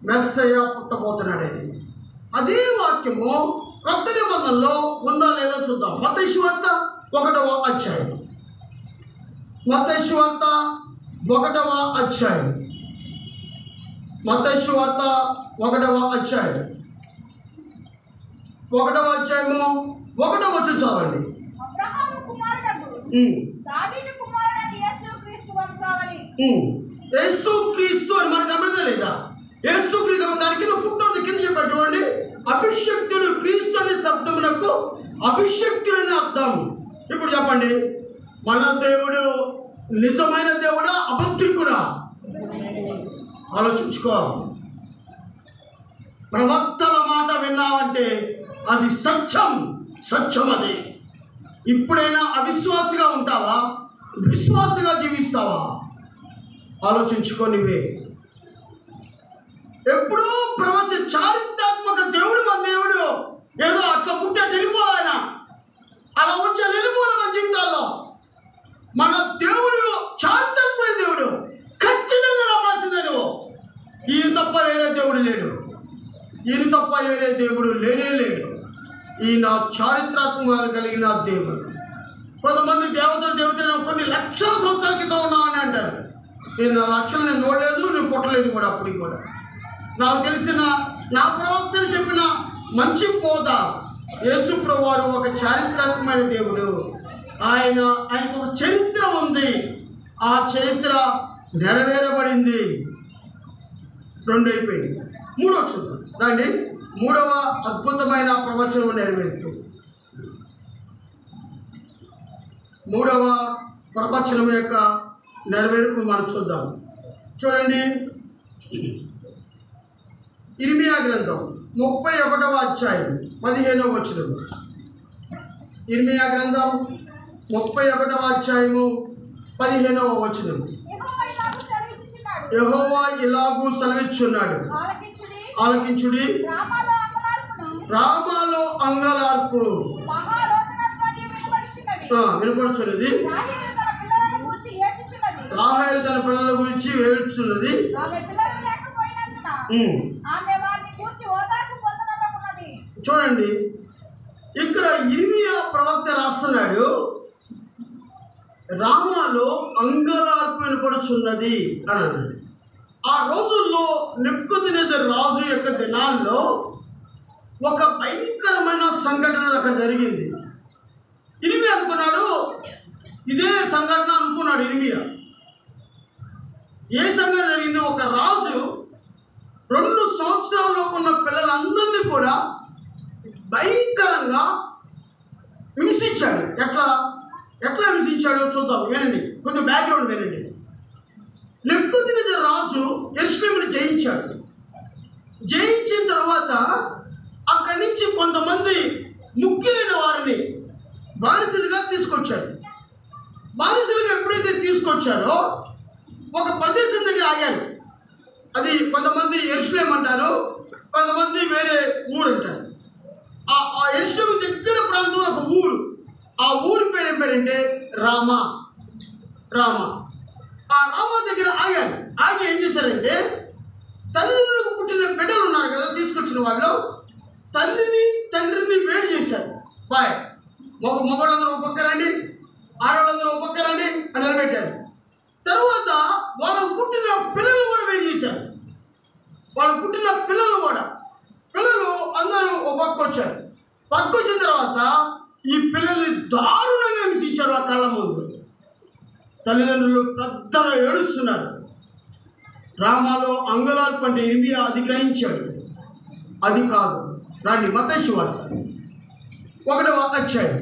A: మెస్సయ్య పుట్టబోతున్నాడని. అదే వాక్యము కొత్త నిబంధనలో ఉందా లేదా చూద్దాం. మత్తయి సువార్త 1వ అధ్యాయం. మత్తయి సువార్త 1వ అధ్యాయం. మత్తయి సువార్త 1వ అధ్యాయం. 1వ అధ్యాయము 1వ వచనం చదవండి.
B: అబ్రహాము కుమారుడగు దావీదు కుమారుడైన యేసుక్రీస్తు వంశావళి.
A: యేసుక్రీస్తు అని మనకు అర్థం లేదా? యేసుక్రీస్తు దాని కింద పుట్టిన కింద చెప్పాడు చూడండి. అభిషక్తుడు, క్రీస్తు అనే శబ్దమునకు అభిషక్తుడు అని అర్థం. ఇప్పుడు చెప్పండి, మన దేవుడు నిజమైన దేవుడా అబద్ధికుడా? ఆలోచించుకో. ప్రవక్తల మాట విన్నావంటే అది సత్యం. అది. ఇప్పుడైనా అవిశ్వాసిగా ఉంటావా, విశ్వాసగా జీవిస్తావా? ఆలోచించుకో. నువ్వే ఎప్పుడూ చారిత్రాత్మక దేవుడు మన దేవుడు. ఏదో అట్లా పుట్టే వెళ్ళిపోవాలైనా అలా వచ్చే వెళ్ళిపోవాలి మన జీవితాల్లో. మన దేవుడు చారిత్రాత్మక దేవుడు. ఖచ్చితంగా నమ్మాల్సిందే నువ్వు. ఈ ఈయన తప్ప వేరే దేవుడు లేనే లేడు. ఈయన చారిత్రాత్మక కలిగిన దేవుడు. కొంతమంది దేవతలు కొన్ని లక్షల సంవత్సరాల క్రితం ఉన్నామని అంటారు. నేను లక్షలు నేను చూడలేదు, నేను పుట్టలేదు కూడా. అప్పటికి కూడా నాకు తెలిసిన నా ప్రవక్తలు చెప్పిన మంచి బోధ, యేసు ప్రభువారు ఒక చారిత్రాత్మకమైన దేవుడు. ఆయనకు ఒక చరిత్ర ఉంది. ఆ చరిత్ర నెరవేరబడింది. 2 అయిపోయింది. 3వ చూద్దాం. దాన్ని 3వ అద్భుతమైన ప్రవచనం నెరవేరుతూ 3వ ప్రవచనం యొక్క నెరవేర్పు మనం చూద్దాం. చూడండి, ఇర్మియా గ్రంథం 31వ అధ్యాయం 15వ వచనం. ఇర్మియా గ్రంథం 31వ అధ్యాయము 15వ వచనం. యెహోవా ఇలాగూ సెలవిచ్చున్నాడు, ఆలకించుడి, రామాలో అంగలార్పు వినపడుచున్నది, రాహేలు తన పిల్లల గురించి ఏడ్చున్నది. చూడండి, ఇక్కడ ఇర్మియా ప్రవక్త రాస్తున్నాడు, రామాలో అంగలార్పు వినపడుచున్నది అని అన్నాడు. ఆ రోజుల్లో నెబుకద్నెజర్ రాజు యొక్క దినాల్లో ఒక భయంకరమైన సంఘటన అక్కడ జరిగింది. ఇర్మియా అనుకున్నాడు, ఇదే సంఘటన అనుకున్నాడు ఇర్మియా. ఏ సంఘటన జరిగింది? ఒక రాజు 2 సంవత్సరాల్లో ఉన్న పిల్లలందరినీ కూడా భయంకరంగా హింసించాడు. ఎట్లా హింసించాడో చూద్దాం. వినండి, కొంచెం బ్యాక్గ్రౌండ్ వినండి. నెబుకద్నెజర్ రాజు యెరూషలేమును జయించాడు. జయించిన తర్వాత అక్కడి నుంచి కొంతమంది ముఖ్యులైన వారిని బానిసలుగా తీసుకొచ్చారు. బానిసలుగా ఎప్పుడైతే తీసుకొచ్చారో ఒక ప్రదేశం దగ్గర ఆగారు. అది కొంతమంది యెరూషలేము అంటారు, కొంతమంది వేరే ఊరు అంటారు. ఆ యెరూషలేము దగ్గర ప్రాంతంలో ఒక ఊరు. ఆ ఊరి పేరు ఏం పేరంటే రామా. ఆ రామా దగ్గర ఆగారు. ఆగి ఏం చేశారంటే, తల్లిదండ్రులకు పుట్టిన బిడ్డలు ఉన్నారు కదా తీసుకొచ్చిన వాళ్ళు, తల్లిని తండ్రిని వేరు చేశారు. మగవాళ్ళందరూ ఒక పక్క రండి, ఆడవాళ్ళందరూ ఒక పక్క రండి అని నిలబెట్టారు. తర్వాత వాళ్ళకు పుట్టిన పిల్లలు కూడా వేరు చేశారు. పిల్లలు అందరూ ఒక పక్క వచ్చారు. పక్క వచ్చిన తర్వాత ఈ పిల్లల్ని దారుణంగా హింసించారు. ఆ కళ్ళ ముందు తల్లిదండ్రులు పెద్దగా ఏడుస్తున్నారు. రామాలో అంగలార్పు అంటే ఇర్మియా అది గ్రహించాడు. అది కాదు. రాండి, మత్తయి సువార్త 1వ అధ్యాయం.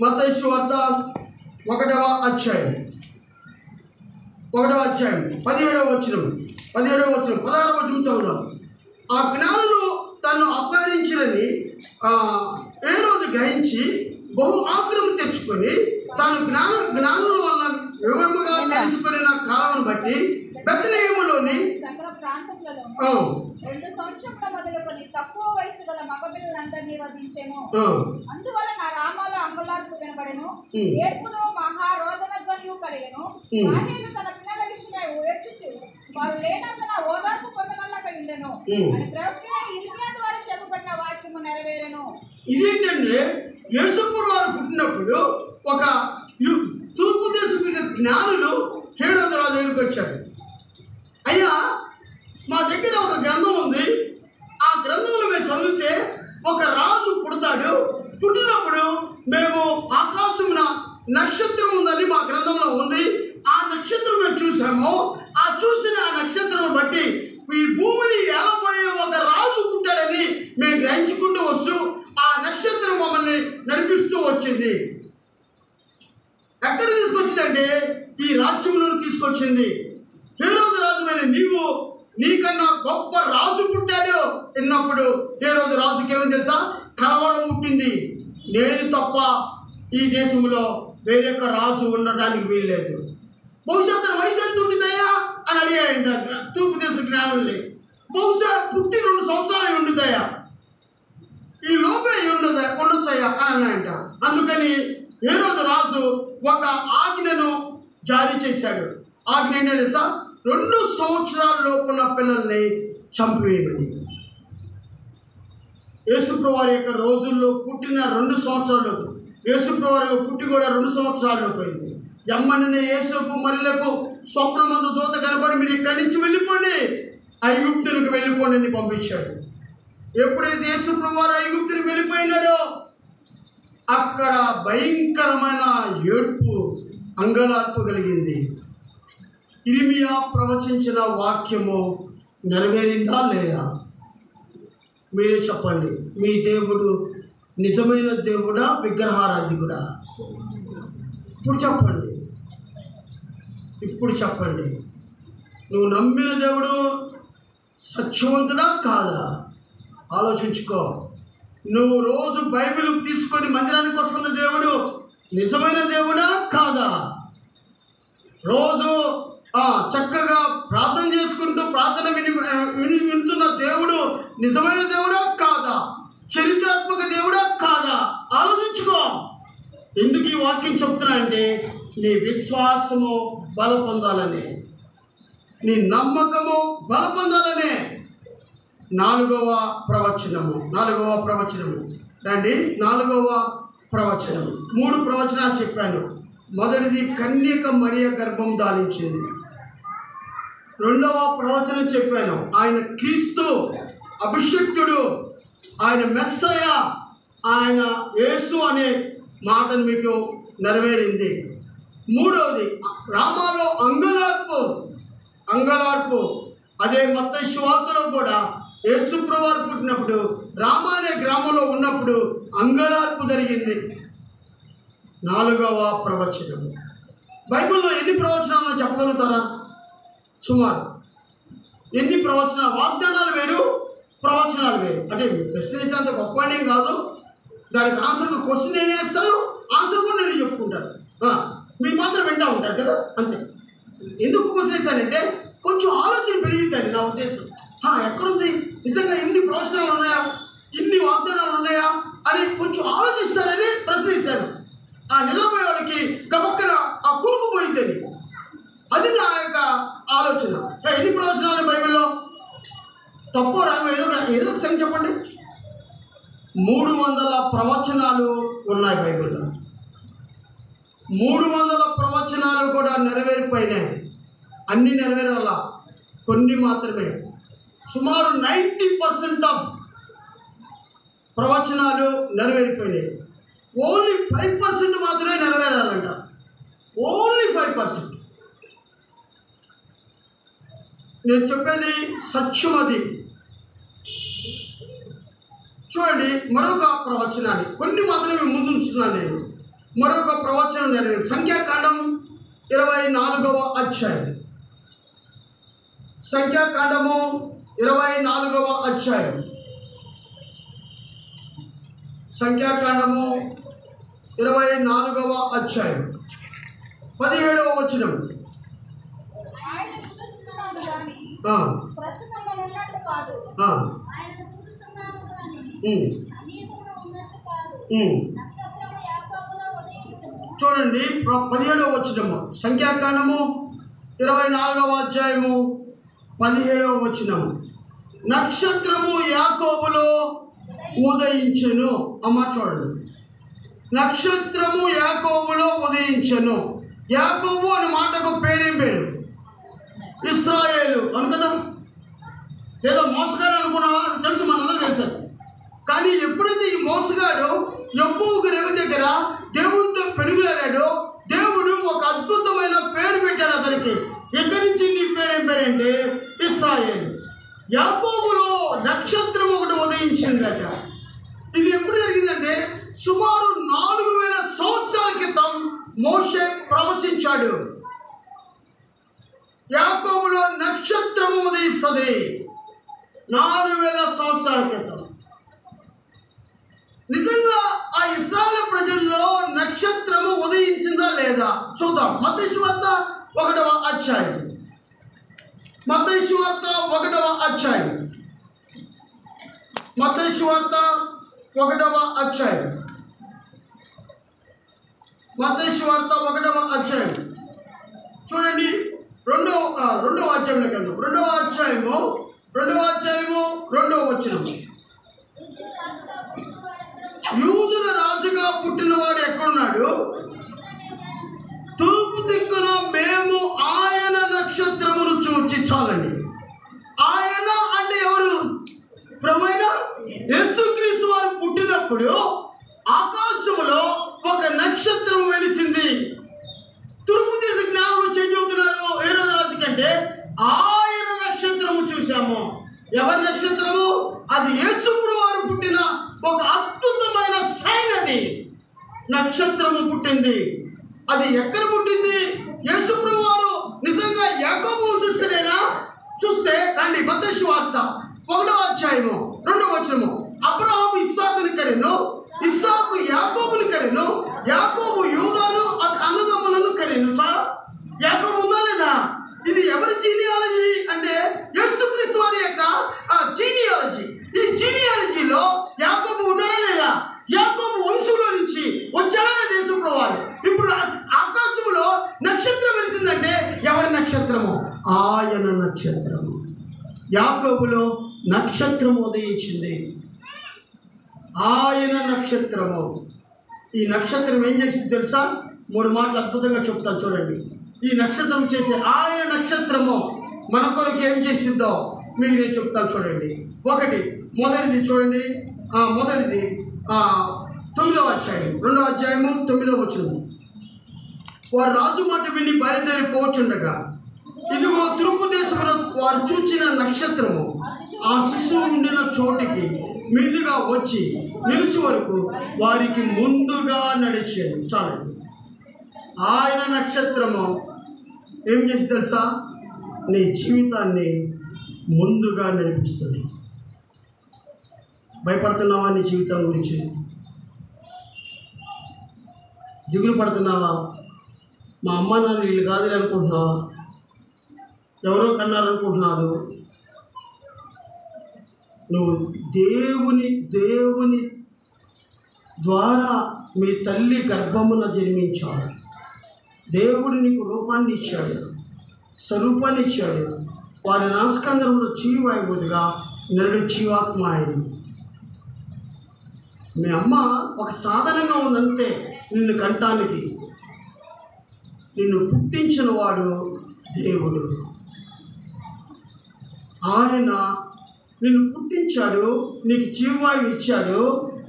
A: మత్తయి సువార్త 1వ అధ్యాయం 17వ వచనం 16వ వచనం చదువుదాం. ఆ జ్ఞానులు తను అపహరించినని హేరోదు గ్రహించి బహు ఆగ్రహం తెచ్చుకొని తాను జ్ఞానుల వల్ల వివరముగా తెలుసుకున్న కాలం బట్టి బెత్లెహేములోని
B: తక్కువ వయసు గల మగపిల్లలందరినీ వధించెను. అందువలన రామాలో అంగలార్పు వినబడెను, ఏడ్పును మహారోదన ధ్వనియు కలిగెను. రాహేలు తన పిల్లల విషయమై ఏడ్చుచు వారు లేనందున ఓదార్పు పొందనల్లక ఉండెను అని ప్రవక్త ఇర్మియా ద్వారా చెప్పబడిన వాక్యము నెరవేరెను.
A: ఇదేంటంటే, యేసుప్రభు వారు పుట్టినప్పుడు ఒక తూర్పు దేశపు జ్ఞానులు హేరోదు రాజు దగ్గరికి వచ్చారు. అయ్యా, మా దగ్గర ఒక గ్రంథం ఉంది. ఆ గ్రంథంలో మేము చదివితే ఒక రాజు పుడతాడు. పుట్టినప్పుడు మేము ఆకాశమున నక్షత్రం ఉందని మా గ్రంథంలో ఉంది. ఆ నక్షత్రం మేము చూసాము. ఆ చూసిన ఆ నక్షత్రం బట్టి ఈ భూమిని ఏలబోయే ఒక రాజు పుట్టాడని మేము గ్రహించుకుంటూ వస్తూ ఆ నక్షత్రం మమ్మల్ని నడిపిస్తూ వచ్చింది. ఎక్కడ తీసుకొచ్చిందంటే ఈ రాజ్యంలో తీసుకొచ్చింది. హేరోదు రాజుమైన నీకన్నా గొప్ప రాజు పుట్టాడు అన్నప్పుడు హేరోదు రాజుకి ఏమని తెలుసా? కలవరం పుట్టింది. నేను తప్ప ఈ దేశంలో వేరొక రాజు ఉండడానికి వీల్లేదు. బహుశా తన వయసు ఎంత ఉండిదయ్యా అని అడిగాయంట తూర్పు దేశ జ్ఞానుల్ని. బహుశా పుట్టి 2 సంవత్సరాలు ఉండిదయ్యా, ఈ లోపే ఉండొచ్చయ్యా అని అన్నాయంట. అందుకని హేరోదు రాజు ఒక ఆజ్ఞను జారీ చేశాడు. ఆజ్ఞ ఏంటో తెలుసా? 2 సంవత్సరాల లోపున్న పిల్లల్ని చంపివేయమని. యేసుప్రభు వారి యొక్క రోజుల్లో పుట్టిన 2 సంవత్సరాలు, యేసుప్రభు వారి పుట్టి కూడా 2 సంవత్సరాలు పోయింది. ఎమ్మని యేసుకు మరియలకు స్వప్నమందు దూత కనబడి మీరు ఇక్కడి నుంచి వెళ్ళిపోండి, ఐగుప్తులకు వెళ్ళిపోండి అని పంపించాడు. ఎప్పుడైతే యేసుప్రభు వారు ఐగుప్తులకు వెళ్ళిపోయినాడో అక్కడ భయంకరమైన ఏడ్పు, అంగలార్పు కలిగింది. ఇర్మియా ప్రవచించిన వాక్యము నెరవేరిందా లేదా? మీరే చెప్పండి. మీ దేవుడు నిజమైన దేవుడా, విగ్రహారాధికుడా? ఇప్పుడు చెప్పండి, ఇప్పుడు చెప్పండి. నువ్వు నమ్మిన దేవుడు సత్యవంతుడా కాదా? ఆలోచించుకో. నువ్వు రోజు బైబిల్ తీసుకొని మందిరానికి వస్తున్న దేవుడు నిజమైన దేవుడా కాదా? రోజు చక్కగా ప్రార్థన చేసుకుంటూ ప్రార్థన వింటున్న దేవుడు నిజమైన దేవుడా కాదా? చరిత్రాత్మక దేవుడా కాదా? ఆలోచించుకో. ఎందుకు ఈ వాక్యం చెప్తున్నానంటే నీ విశ్వాసము బల పొందాలని, నీ నమ్మకము బల పొందాలనే. 4వ ప్రవచనము రండి. 4వ ప్రవచనము. 3 ప్రవచనాలు చెప్పాను. మొదటిది కన్యక మరియ గర్భం ధారించింది. 2వ ప్రవచనం చెప్పాను, ఆయన క్రీస్తు, అభిషిక్తుడు, ఆయన మెస్సయ, ఆయన యేసు అనే మాటను మీకు నెరవేరింది. 3వది రామాలో అంగలార్పు. అదే మత్తయి సువార్తలో కూడా యేసుప్రభు వారు పుట్టినప్పుడు రామ అనే గ్రామంలో ఉన్నప్పుడు అంగలార్పు జరిగింది. 4వ ప్రవచనము. బైబిల్లో ఎన్ని ప్రవచనాలు చెప్పగలుగుతారా? సుమారు ఎన్ని ప్రవచనాలు? వాగ్దానాలు వేరు, ప్రవచనాలు వేరు. అంటే ప్రశ్న వేసేంత గొప్పనేం కాదు. దానికి ఆన్సర్ క్వశ్చన్ నేను వేస్తాను, ఆన్సర్ కూడా నేను చెప్పుకుంటాను. మీరు మాత్రం వింటూ ఉంటారు కదా, అంతే. ఎందుకు క్వశ్చన్ వేసానంటే కొంచెం ఆలోచన పెరిగిందండి నా ఉద్దేశం. ఎక్కడుంది నిజంగా ఇన్ని ప్రవచనాలు ఉన్నాయా, ఇన్ని వాగ్దానాలు ఉన్నాయా అని కొంచెం ఆలోచిస్తారని ప్రశ్న వేశాను. నిద్రపోయే వాళ్ళకి గబక్కన కూరుకుపోయిందని, అది నా యొక్క ఆలోచన. ఎన్ని ప్రవచనాలు బైబిల్లో? తప్పు రాంగ ఏదో ఒక సంఖ్య చెప్పండి. 300 ప్రవచనాలు ఉన్నాయి బైబిల్లో. 300 ప్రవచనాలు కూడా నెరవేరిపోయినాయి. అన్నీ నెరవేరాలా, కొన్ని మాత్రమే. సుమారు 90% ఆఫ్ ప్రవచనాలు నెరవేరిపోయినాయి. ఓన్లీ 5% మాత్రమే నెరవేరాలంట. ఓన్లీ 5%. నేను చెప్పేది సత్యం. అది చూడండి. మరొక ప్రవచనాన్ని కొన్ని మాత్రమే ముందు ఉంచుతున్నాను నేను. మరొక ప్రవచనం నెరవేరు. సంఖ్యాకాండం 24వ అధ్యాయం. సంఖ్యాకాండము 24వ అధ్యాయం. సంఖ్యాకాండము 24వ అధ్యాయం 17వ వచనం. చూడండి 17వ వచనము. సంఖ్యాకాండము 24వ అధ్యాయము 17వ వచనము. నక్షత్రము యాకోబులో ఉదయించెను. అమ్మ చూడండి, నక్షత్రము యాకోబులో ఉదయించెను. యాకోబు అనే మాటకు పేరేం పేరు? ఇశ్రాయేలు అను కదా. ఏదో మోసగాడు అనుకున్నావా? తెలుసు, మనందరూ తెలుసు. కానీ ఎప్పుడైతే ఈ మోసగాడు యెహోవా రేవు దగ్గర దేవుడితో పెనుగులాడాడో దేవుడు ఒక అద్భుతమైన పేరు పెట్టాడు అతనికి. ఎక్కడి నుంచి నీ పేరేం పేరేంటి? ఇశ్రాయేలు. యాకోబులో నక్షత్రం ఒకటి ఉదయించిందట. ఇది ఎప్పుడు జరిగిందంటే సుమారు 4000 సంవత్సరాల క్రితం మోషే ప్రవచించాడు. యాకోబులో నక్షత్రము ఉదయిస్తుంది. 4000 సంవత్సరాల క్రితం. నిజంగా ఆ ఇశ్రాయేలు ప్రజల్లో నక్షత్రము ఉదయించిందా లేదా చూద్దాం. మత్తయి సువార్త 1వ అధ్యాయం. మత్తయి సువార్త 1వ అధ్యాయం. మత్తయి సువార్త 1వ అధ్యాయం. మత్తయి సువార్త 1వ అధ్యాయం చూడండి. రెండవ అధ్యాయంలోకి వెళ్దాం. 2వ అధ్యాయము 2వ అధ్యాయము 2వ వచనం. యూదుల రాజుగా పుట్టినవాడు ఎక్కడున్నాడు? తూర్పు దిక్కున మేము ఆయన నక్షత్రమును చూచి. చాలండి. ఆయన అంటే ఎవరు? ప్రభువైన యేసుక్రీస్తు వారు పుట్టినప్పుడు ఆకాశంలో ఒక నక్షత్రం వెలిసింది. తూర్పు దిశ జ్ఞానంలో చెబుతున్నారు హేరోదు రాజు కంటే ఆయన నక్షత్రము చూశాము. ఎవరి నక్షత్రము? అది యేసుప్రభువు వారు పుట్టిన ఒక అద్భుతమైన సైన్. అది నక్షత్రము పుట్టింది. అది ఎక్కడ పుట్టింది? యేసుప్రభువు వారు నిజంగా యాకోబు వంశస్థుడేనా? చూస్తే రండి, మత్తయి సువార్త 1వ అధ్యాయము 2వ వచనము. అబ్రహాము ఇస్సాకుని కనెను, ఇస్సాకు యాకోబుని కనెను, యాకోబు యూదాను అన్నదమ్ములను కనెను. చాలా యాకోబు ఉందా లేదా? ఇది ఎవరి జీనియాలజీ అంటే యేసుక్రీస్తు వారి యొక్క జీనియాలజీ. ఈ జీనియాలజీలో యాకోబు ఉన్నాడా లేదా? యాకోబు వంశంలో నుంచి వచ్చాడా యేసుప్రభువు వారు? ఇప్పుడు ఆకాశంలో నక్షత్రం వెలిసిందంటే ఎవరి నక్షత్రము? ఆయన నక్షత్రము. యాకోబులో నక్షత్రం ఉదయించింది. ఆయన నక్షత్రము. ఈ నక్షత్రం ఏం చేసింది తెలుసా? 3 మాటలు అద్భుతంగా చెప్తాను చూడండి. ఈ నక్షత్రం చేసే ఆయన నక్షత్రము మన కొరకు ఏం చేసిందో మీకు నేను చెప్తాను చూడండి. మొదటిది చూడండి. మొదటిది 9వ అధ్యాయం 2వ అధ్యాయము 9వ వచనం. వారు రాజు మాట విని బయలుదేరి పోవచ్చుండగా ఇదిగో తూర్పు దేశమున వారు చూచిన నక్షత్రము ఆ శిశువు ఉండిన చోటికి మీదుగా వచ్చి నిలిచి వరకు వారికి ముందుగా నడిచేది. చాలండి. ఆయన నక్షత్రము ఏం చేసి తెలుసా? నీ జీవితాన్ని ముందుగా నడిపిస్తుంది. భయపడుతున్నావా నీ జీవితం గురించి? దిగులు పడుతున్నావా? మా అమ్మ నాన్న వీళ్ళు కాదులే అనుకుంటున్నావా? ఎవరో కన్నారనుకుంటున్నాడు? నువ్వు దేవుని ద్వారా మీ తల్లి గర్భమున జన్మించావు. దేవుడు నీకు రూపాన్ని ఇచ్చాడు, స్వరూపాన్ని ఇచ్చాడు. వారి నాస్కందరంలో చీవాయువుగా నడు జీవాత్మ ఆయన. మీ అమ్మ ఒక సాధనంగా ఉందంతే నిన్ను కంటానికి. నిన్ను పుట్టించిన వాడు దేవుడు. ఆయన నిన్ను పుట్టించాడు, నీకు జీవవాయువు ఇచ్చాడు,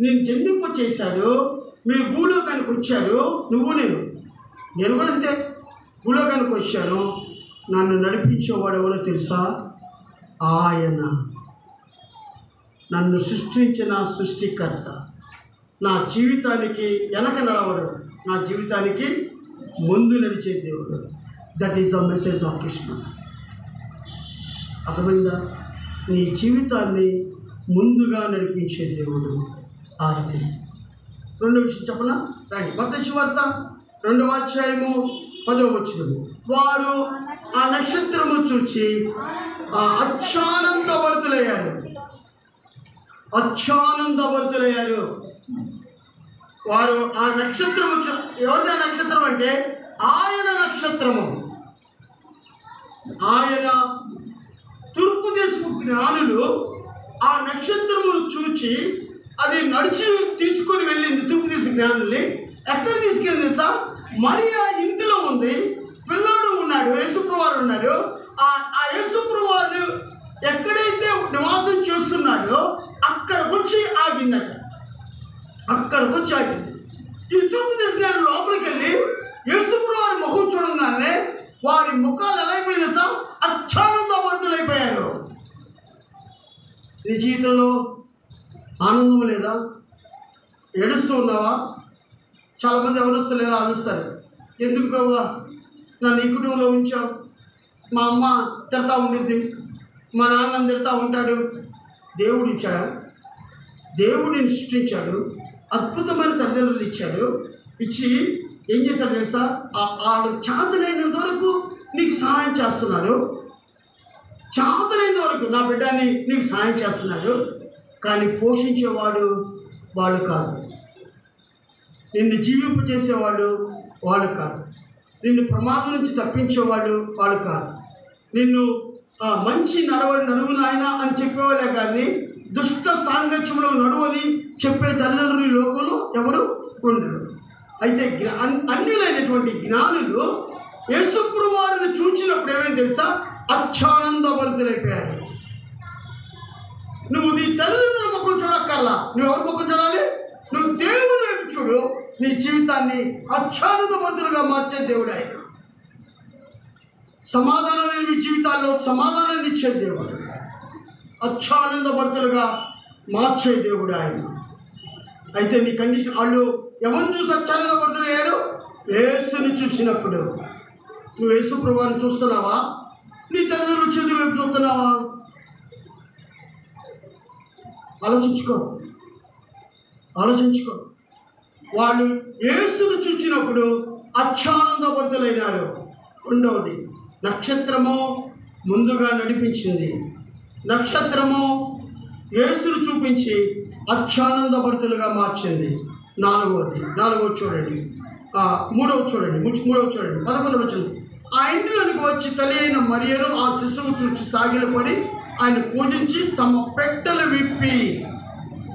A: నేను జన్మింప చేశాడు. మీరు భూలోకానికి వచ్చారు. నేను కూడా అంతే. భూలోకానికి వచ్చాను. నన్ను నడిపించేవాడు ఎవరో తెలుసా? ఆయన. నన్ను సృష్టించిన సృష్టికర్త. నా జీవితానికి వెనక నడవడు, నా జీవితానికి ముందు నడిచే దేవుడు. That is the message of Christmas. అర్థమైందా? నీ జీవితాన్ని ముందుగా నడిపించే దేవుడు ఆయనే. 2వ విషయం చెప్పనా? రండి, మత్తయి సువార్త 2వ అధ్యాయము 10వ వచనం. వారు ఆ నక్షత్రము చూచి అత్యానందభరితులయ్యారు. వారు ఆ నక్షత్రము ఎవరిది? ఆ నక్షత్రం అంటే ఆయన నక్షత్రము. ఆయన తూర్పు దేశపు జ్ఞానులు ఆ నక్షత్రమును చూచి అది నడిచి తీసుకొని వెళ్ళింది. తూర్పు దేశ జ్ఞానుల్ని ఎక్కడ తీసుకెళ్ళింది సార్? మరియా ఇంటిలో ఉంది. పిల్లాడు ఉన్నాడు, యేసుప్రభువు వారు ఉన్నారు. ఆ యేసుప్రభువు వారు ఎక్కడైతే నివాసం చేస్తున్నాడో అక్కడికి వచ్చి ఆగిందట. ఈ తూర్పు దేశ జ్ఞానులు లోపలికి వెళ్ళి యేసుప్రభువు వారి ముఖం చూడంగానే వారి ముఖాలు ఎలా అయిపోయినా సార్? అత్యానందభరితులైపోయారు. నీ జీవితంలో ఆనందం లేదా? ఏడుస్తూ ఉన్నావా? చాలామంది ఎవరొస్తారు లేదా ఆలోచిస్తారు, ఎందుకు ప్రభువా నన్ను ఈ కుటుంబంలో ఉంచావు? మా అమ్మ తిడతా ఉండిద్ది, మా నాన్న తిడతా ఉంటాడు. దేవుడు ఇచ్చాడా? దేవుడిని సృష్టించాడు, అద్భుతమైన తల్లిదండ్రులు ఇచ్చాడు. ఇచ్చి ఏం చేశాడు తెలుసా? వాళ్ళు చేతనైనంత వరకు నీకు సహాయం చేస్తున్నాడు. చేతనైనంత వరకు నా బిడ్డని నీకు సహాయం చేస్తున్నాడు. కానీ పోషించేవాడు వాళ్ళు కాదు. నిన్ను జీవింపజేసేవాడు వాళ్ళు కాదు. నిన్ను ప్రమాదం నుంచి తప్పించేవాడు వాళ్ళు కాదు. నిన్ను మంచి నడువు నాయన అని చెప్పేవాళ్ళే కానీ దుష్ట సాంగత్యంలో నడువని చెప్పే తల్లిదండ్రులు ఈ లోకంలో ఎవరు ఉండరు. అయితే అన్యులైనటువంటి జ్ఞానులు యేసుప్రభు వారిని చూచినప్పుడు ఏమైంది తెలుసా? అత్యానందభరితులైపోయారు. నువ్వు నీ తల్లిదండ్రుల ముఖం చూడక్కర్లా, నువ్వు ఎవరి ముఖం చూడాలి? నువ్వు దేవుని వైపు చూడు. నీ జీవితాన్ని అత్యానందభరితులుగా మార్చే దేవుడు ఆయన. సమాధానం లేని మీ జీవితాల్లో సమాధానాన్ని ఇచ్చే దేవుడు, అత్యానందభరితులుగా మార్చే దేవుడు ఆయన. అయితే నీ కండిషన్, వాళ్ళు ఎవరిని చూసి అత్యానందభరితులు అయ్యారు? యేసుని చూసినప్పుడు. నువ్వు యేసు ప్రభువుని చూస్తున్నావా? నీ తల్లిదండ్రుల చేతుల వైపు చూస్తున్నావా? ఆలోచించుకో. వాళ్ళు యేసును చూసినప్పుడు అత్యానందభరితులైనారు. రెండవది, నక్షత్రము ముందుగా నడిపించింది. నక్షత్రము యేసును చూపించి అత్యానందభరితులుగా మార్చింది. నాలుగవ చూడండి, మూడవ చూడండి 11వ వచనం. ఆ ఇంటిలోనికి వచ్చి తల్లి అయిన మరియను ఆ శిశువు చూసి సాగిలపడి ఆయన పూజించి తమ పెట్టెలు విప్పి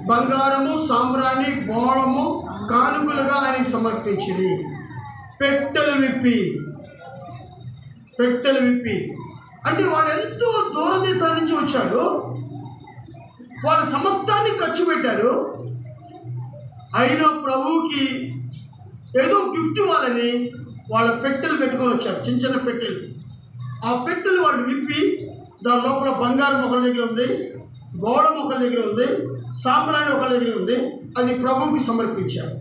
A: బంగారము, సాంబ్రాణి, బోళము కానుకలుగా ఆయన సమర్పించింది. పెట్టెలు విప్పి అంటే వాళ్ళు ఎంతో దూరదేశాల నుంచి వచ్చారు. వాళ్ళ సమస్తాన్ని ఖర్చు పెట్టారు. అయినా ప్రభువుకి ఏదో గిఫ్ట్ ఇవ్వాలని వాళ్ళ పెట్టెలు పెట్టుకొని వచ్చారు, చిన్న పెట్టెలు. ఆ పెట్టెలు వాళ్ళు విప్పి దాని లోపల బంగారం ఒకరి దగ్గర ఉంది, బోళం ఒకరి దగ్గర ఉంది, సాంబ్రాణి ఒకరి దగ్గర ఉంది. అది ప్రభువుకి సమర్పించారు.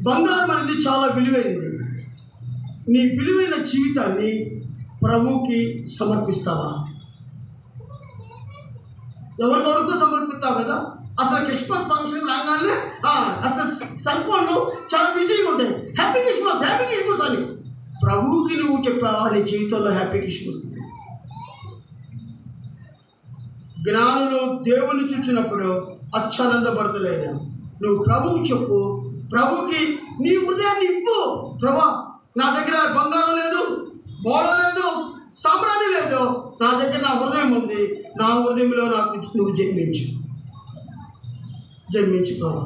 A: బంగారం అనేది చాలా విలువైనది. నీ విలువైన జీవితాన్ని ప్రభువుకి సమర్పిస్తావా? ఎవరికొరకు సమర్పిస్తావు కదా. అసలు క్రిస్మస్ ఫంక్షన్ రాగానే అసలు సెల్ ఫోన్లు చాలా బిజీగా ఉంటాయి. హ్యాపీ క్రిస్మస్ అని ప్రభువుకి నువ్వు చెప్పావా? నీ జీవితంలో హ్యాపీ క్రిస్మస్. జ్ఞానులు దేవుని చూసినప్పుడు అత్యానందభరితులైన నువ్వు ప్రభువు చెప్పు. ప్రభుకి నీ హృదయాన్ని ఇప్పు. ప్రభా, నా దగ్గర బంగారం లేదు, బోళం లేదు, సాంబ్రాణి లేదు, నా దగ్గర నా హృదయం ఉంది. నా హృదయంలో నాకు నువ్వు జన్మించు ప్రభా.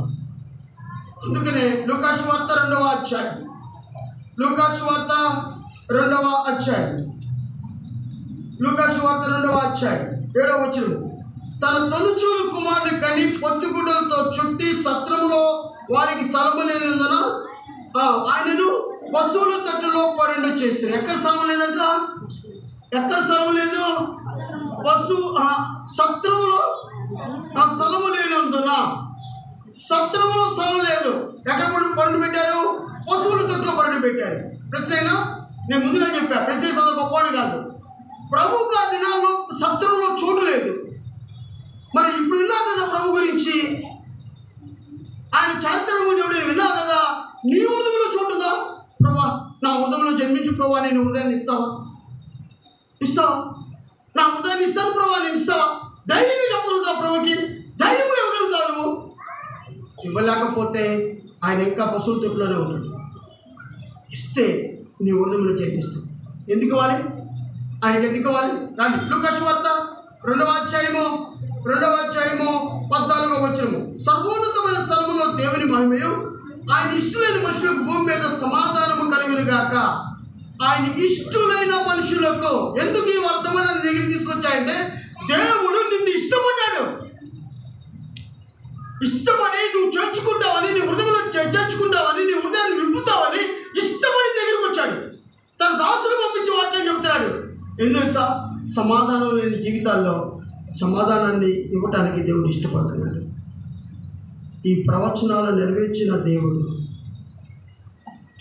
A: అందుకనే లూకాసు వార్త 2వ అధ్యాయం 7వ వచనం. తన తొలిచూలు కుమారుని కని పొత్తిగుడ్డలతో చుట్టి సత్రములో వారికి స్థలము లేనందున ఆయనను పశువుల తట్టులో పరుండు చేశారు. ఎక్కడ స్థలం లేదంట? ఎక్కడ స్థలం లేదు? సత్రములో ఆ స్థలము లేనందున, సత్రములో స్థలం లేదు. ఎక్కడ పరుండు పెట్టారు? పశువుల తట్టులో పరుండు పెట్టారు. ప్రశ్న నేను ముందుగా చెప్పా, ప్రశ్న చదువు గొప్పవాడు కాదు. ప్రభువుకి ఆ దినాల్లో సత్రంలో చోటు లేదు. మరి ఇప్పుడు విన్నా కదా ప్రభు గురించి, ఆయన చారిత్రము దేవుడు విన్నా కదా. నీ హృదయంలో చోటుందా? ప్రభా, నా హృదయంలో జన్మించు ప్రభా, నేను హృదయాన్ని ఇస్తావా? నా హృదయాన్ని ఇస్తాను ప్రభా, నేను ఇస్తావా? ధైర్యంగా చెప్పగలుగుతావు ప్రభుకి? ధైర్యంగా ఇవ్వగలుగుతావు నువ్వు? ఇవ్వలేకపోతే ఆయన ఇంకా పశువుల తొట్టులోనే ఉంటాడు. ఇస్తే నీ హృదయంలో జన్మిస్తావు. ఎందుకు ఇవ్వాలి? ఆయనకి ఎందుకు ఇవ్వాలి? రండి, లూకాసు వార్త 2వ అధ్యాయము 14వ వచనము. సర్వోన్నతమైన స్థలములో దేవుని మహిమయు ఆయన ఇష్టమైన మనుషులకు భూమి మీద సమాధానము కలుగును గాక. ఆయన ఇష్టమైన మనుషులకు ఎందుకు ఈ వర్తమానం దగ్గర తీసుకొచ్చాయంటే, దేవుడు నిన్ను ఇష్టపడ్డాడు. ఇష్టపడి నువ్వు చేర్చుకుంటావని, నీ హృదయంలో చేర్చుకుంటావని, నీ హృదయాన్ని విప్పుతావని ఇష్టపడి దగ్గరికి వచ్చాడు. తన దాసులు పంపించి వాక్యం చెప్తున్నాడు. ఎందుకు సార్? సమాధానం లేని జీవితాల్లో సమాధానాన్ని ఇవ్వటానికి దేవుడు ఇష్టపడుతున్నాడు. ఈ ప్రవచనాలు నెరవేర్చిన దేవుడు,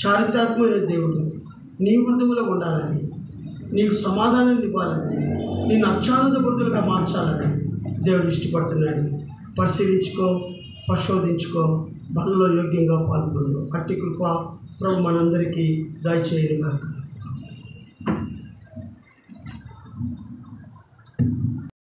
A: చారిత్రాత్మక దేవుడు నీ హృదయంలో ఉండాలని, నీకు సమాధానాన్ని ఇవ్వాలని, నిన్ను అత్యానందభరితులుగా మార్చాలని దేవుడు ఇష్టపడుతున్నాడు. పరిశోధించుకో, బలలో యోగ్యంగా పాల్గొందు. అట్టి కృప ప్రభు మనందరికీ దయచేయను గాక.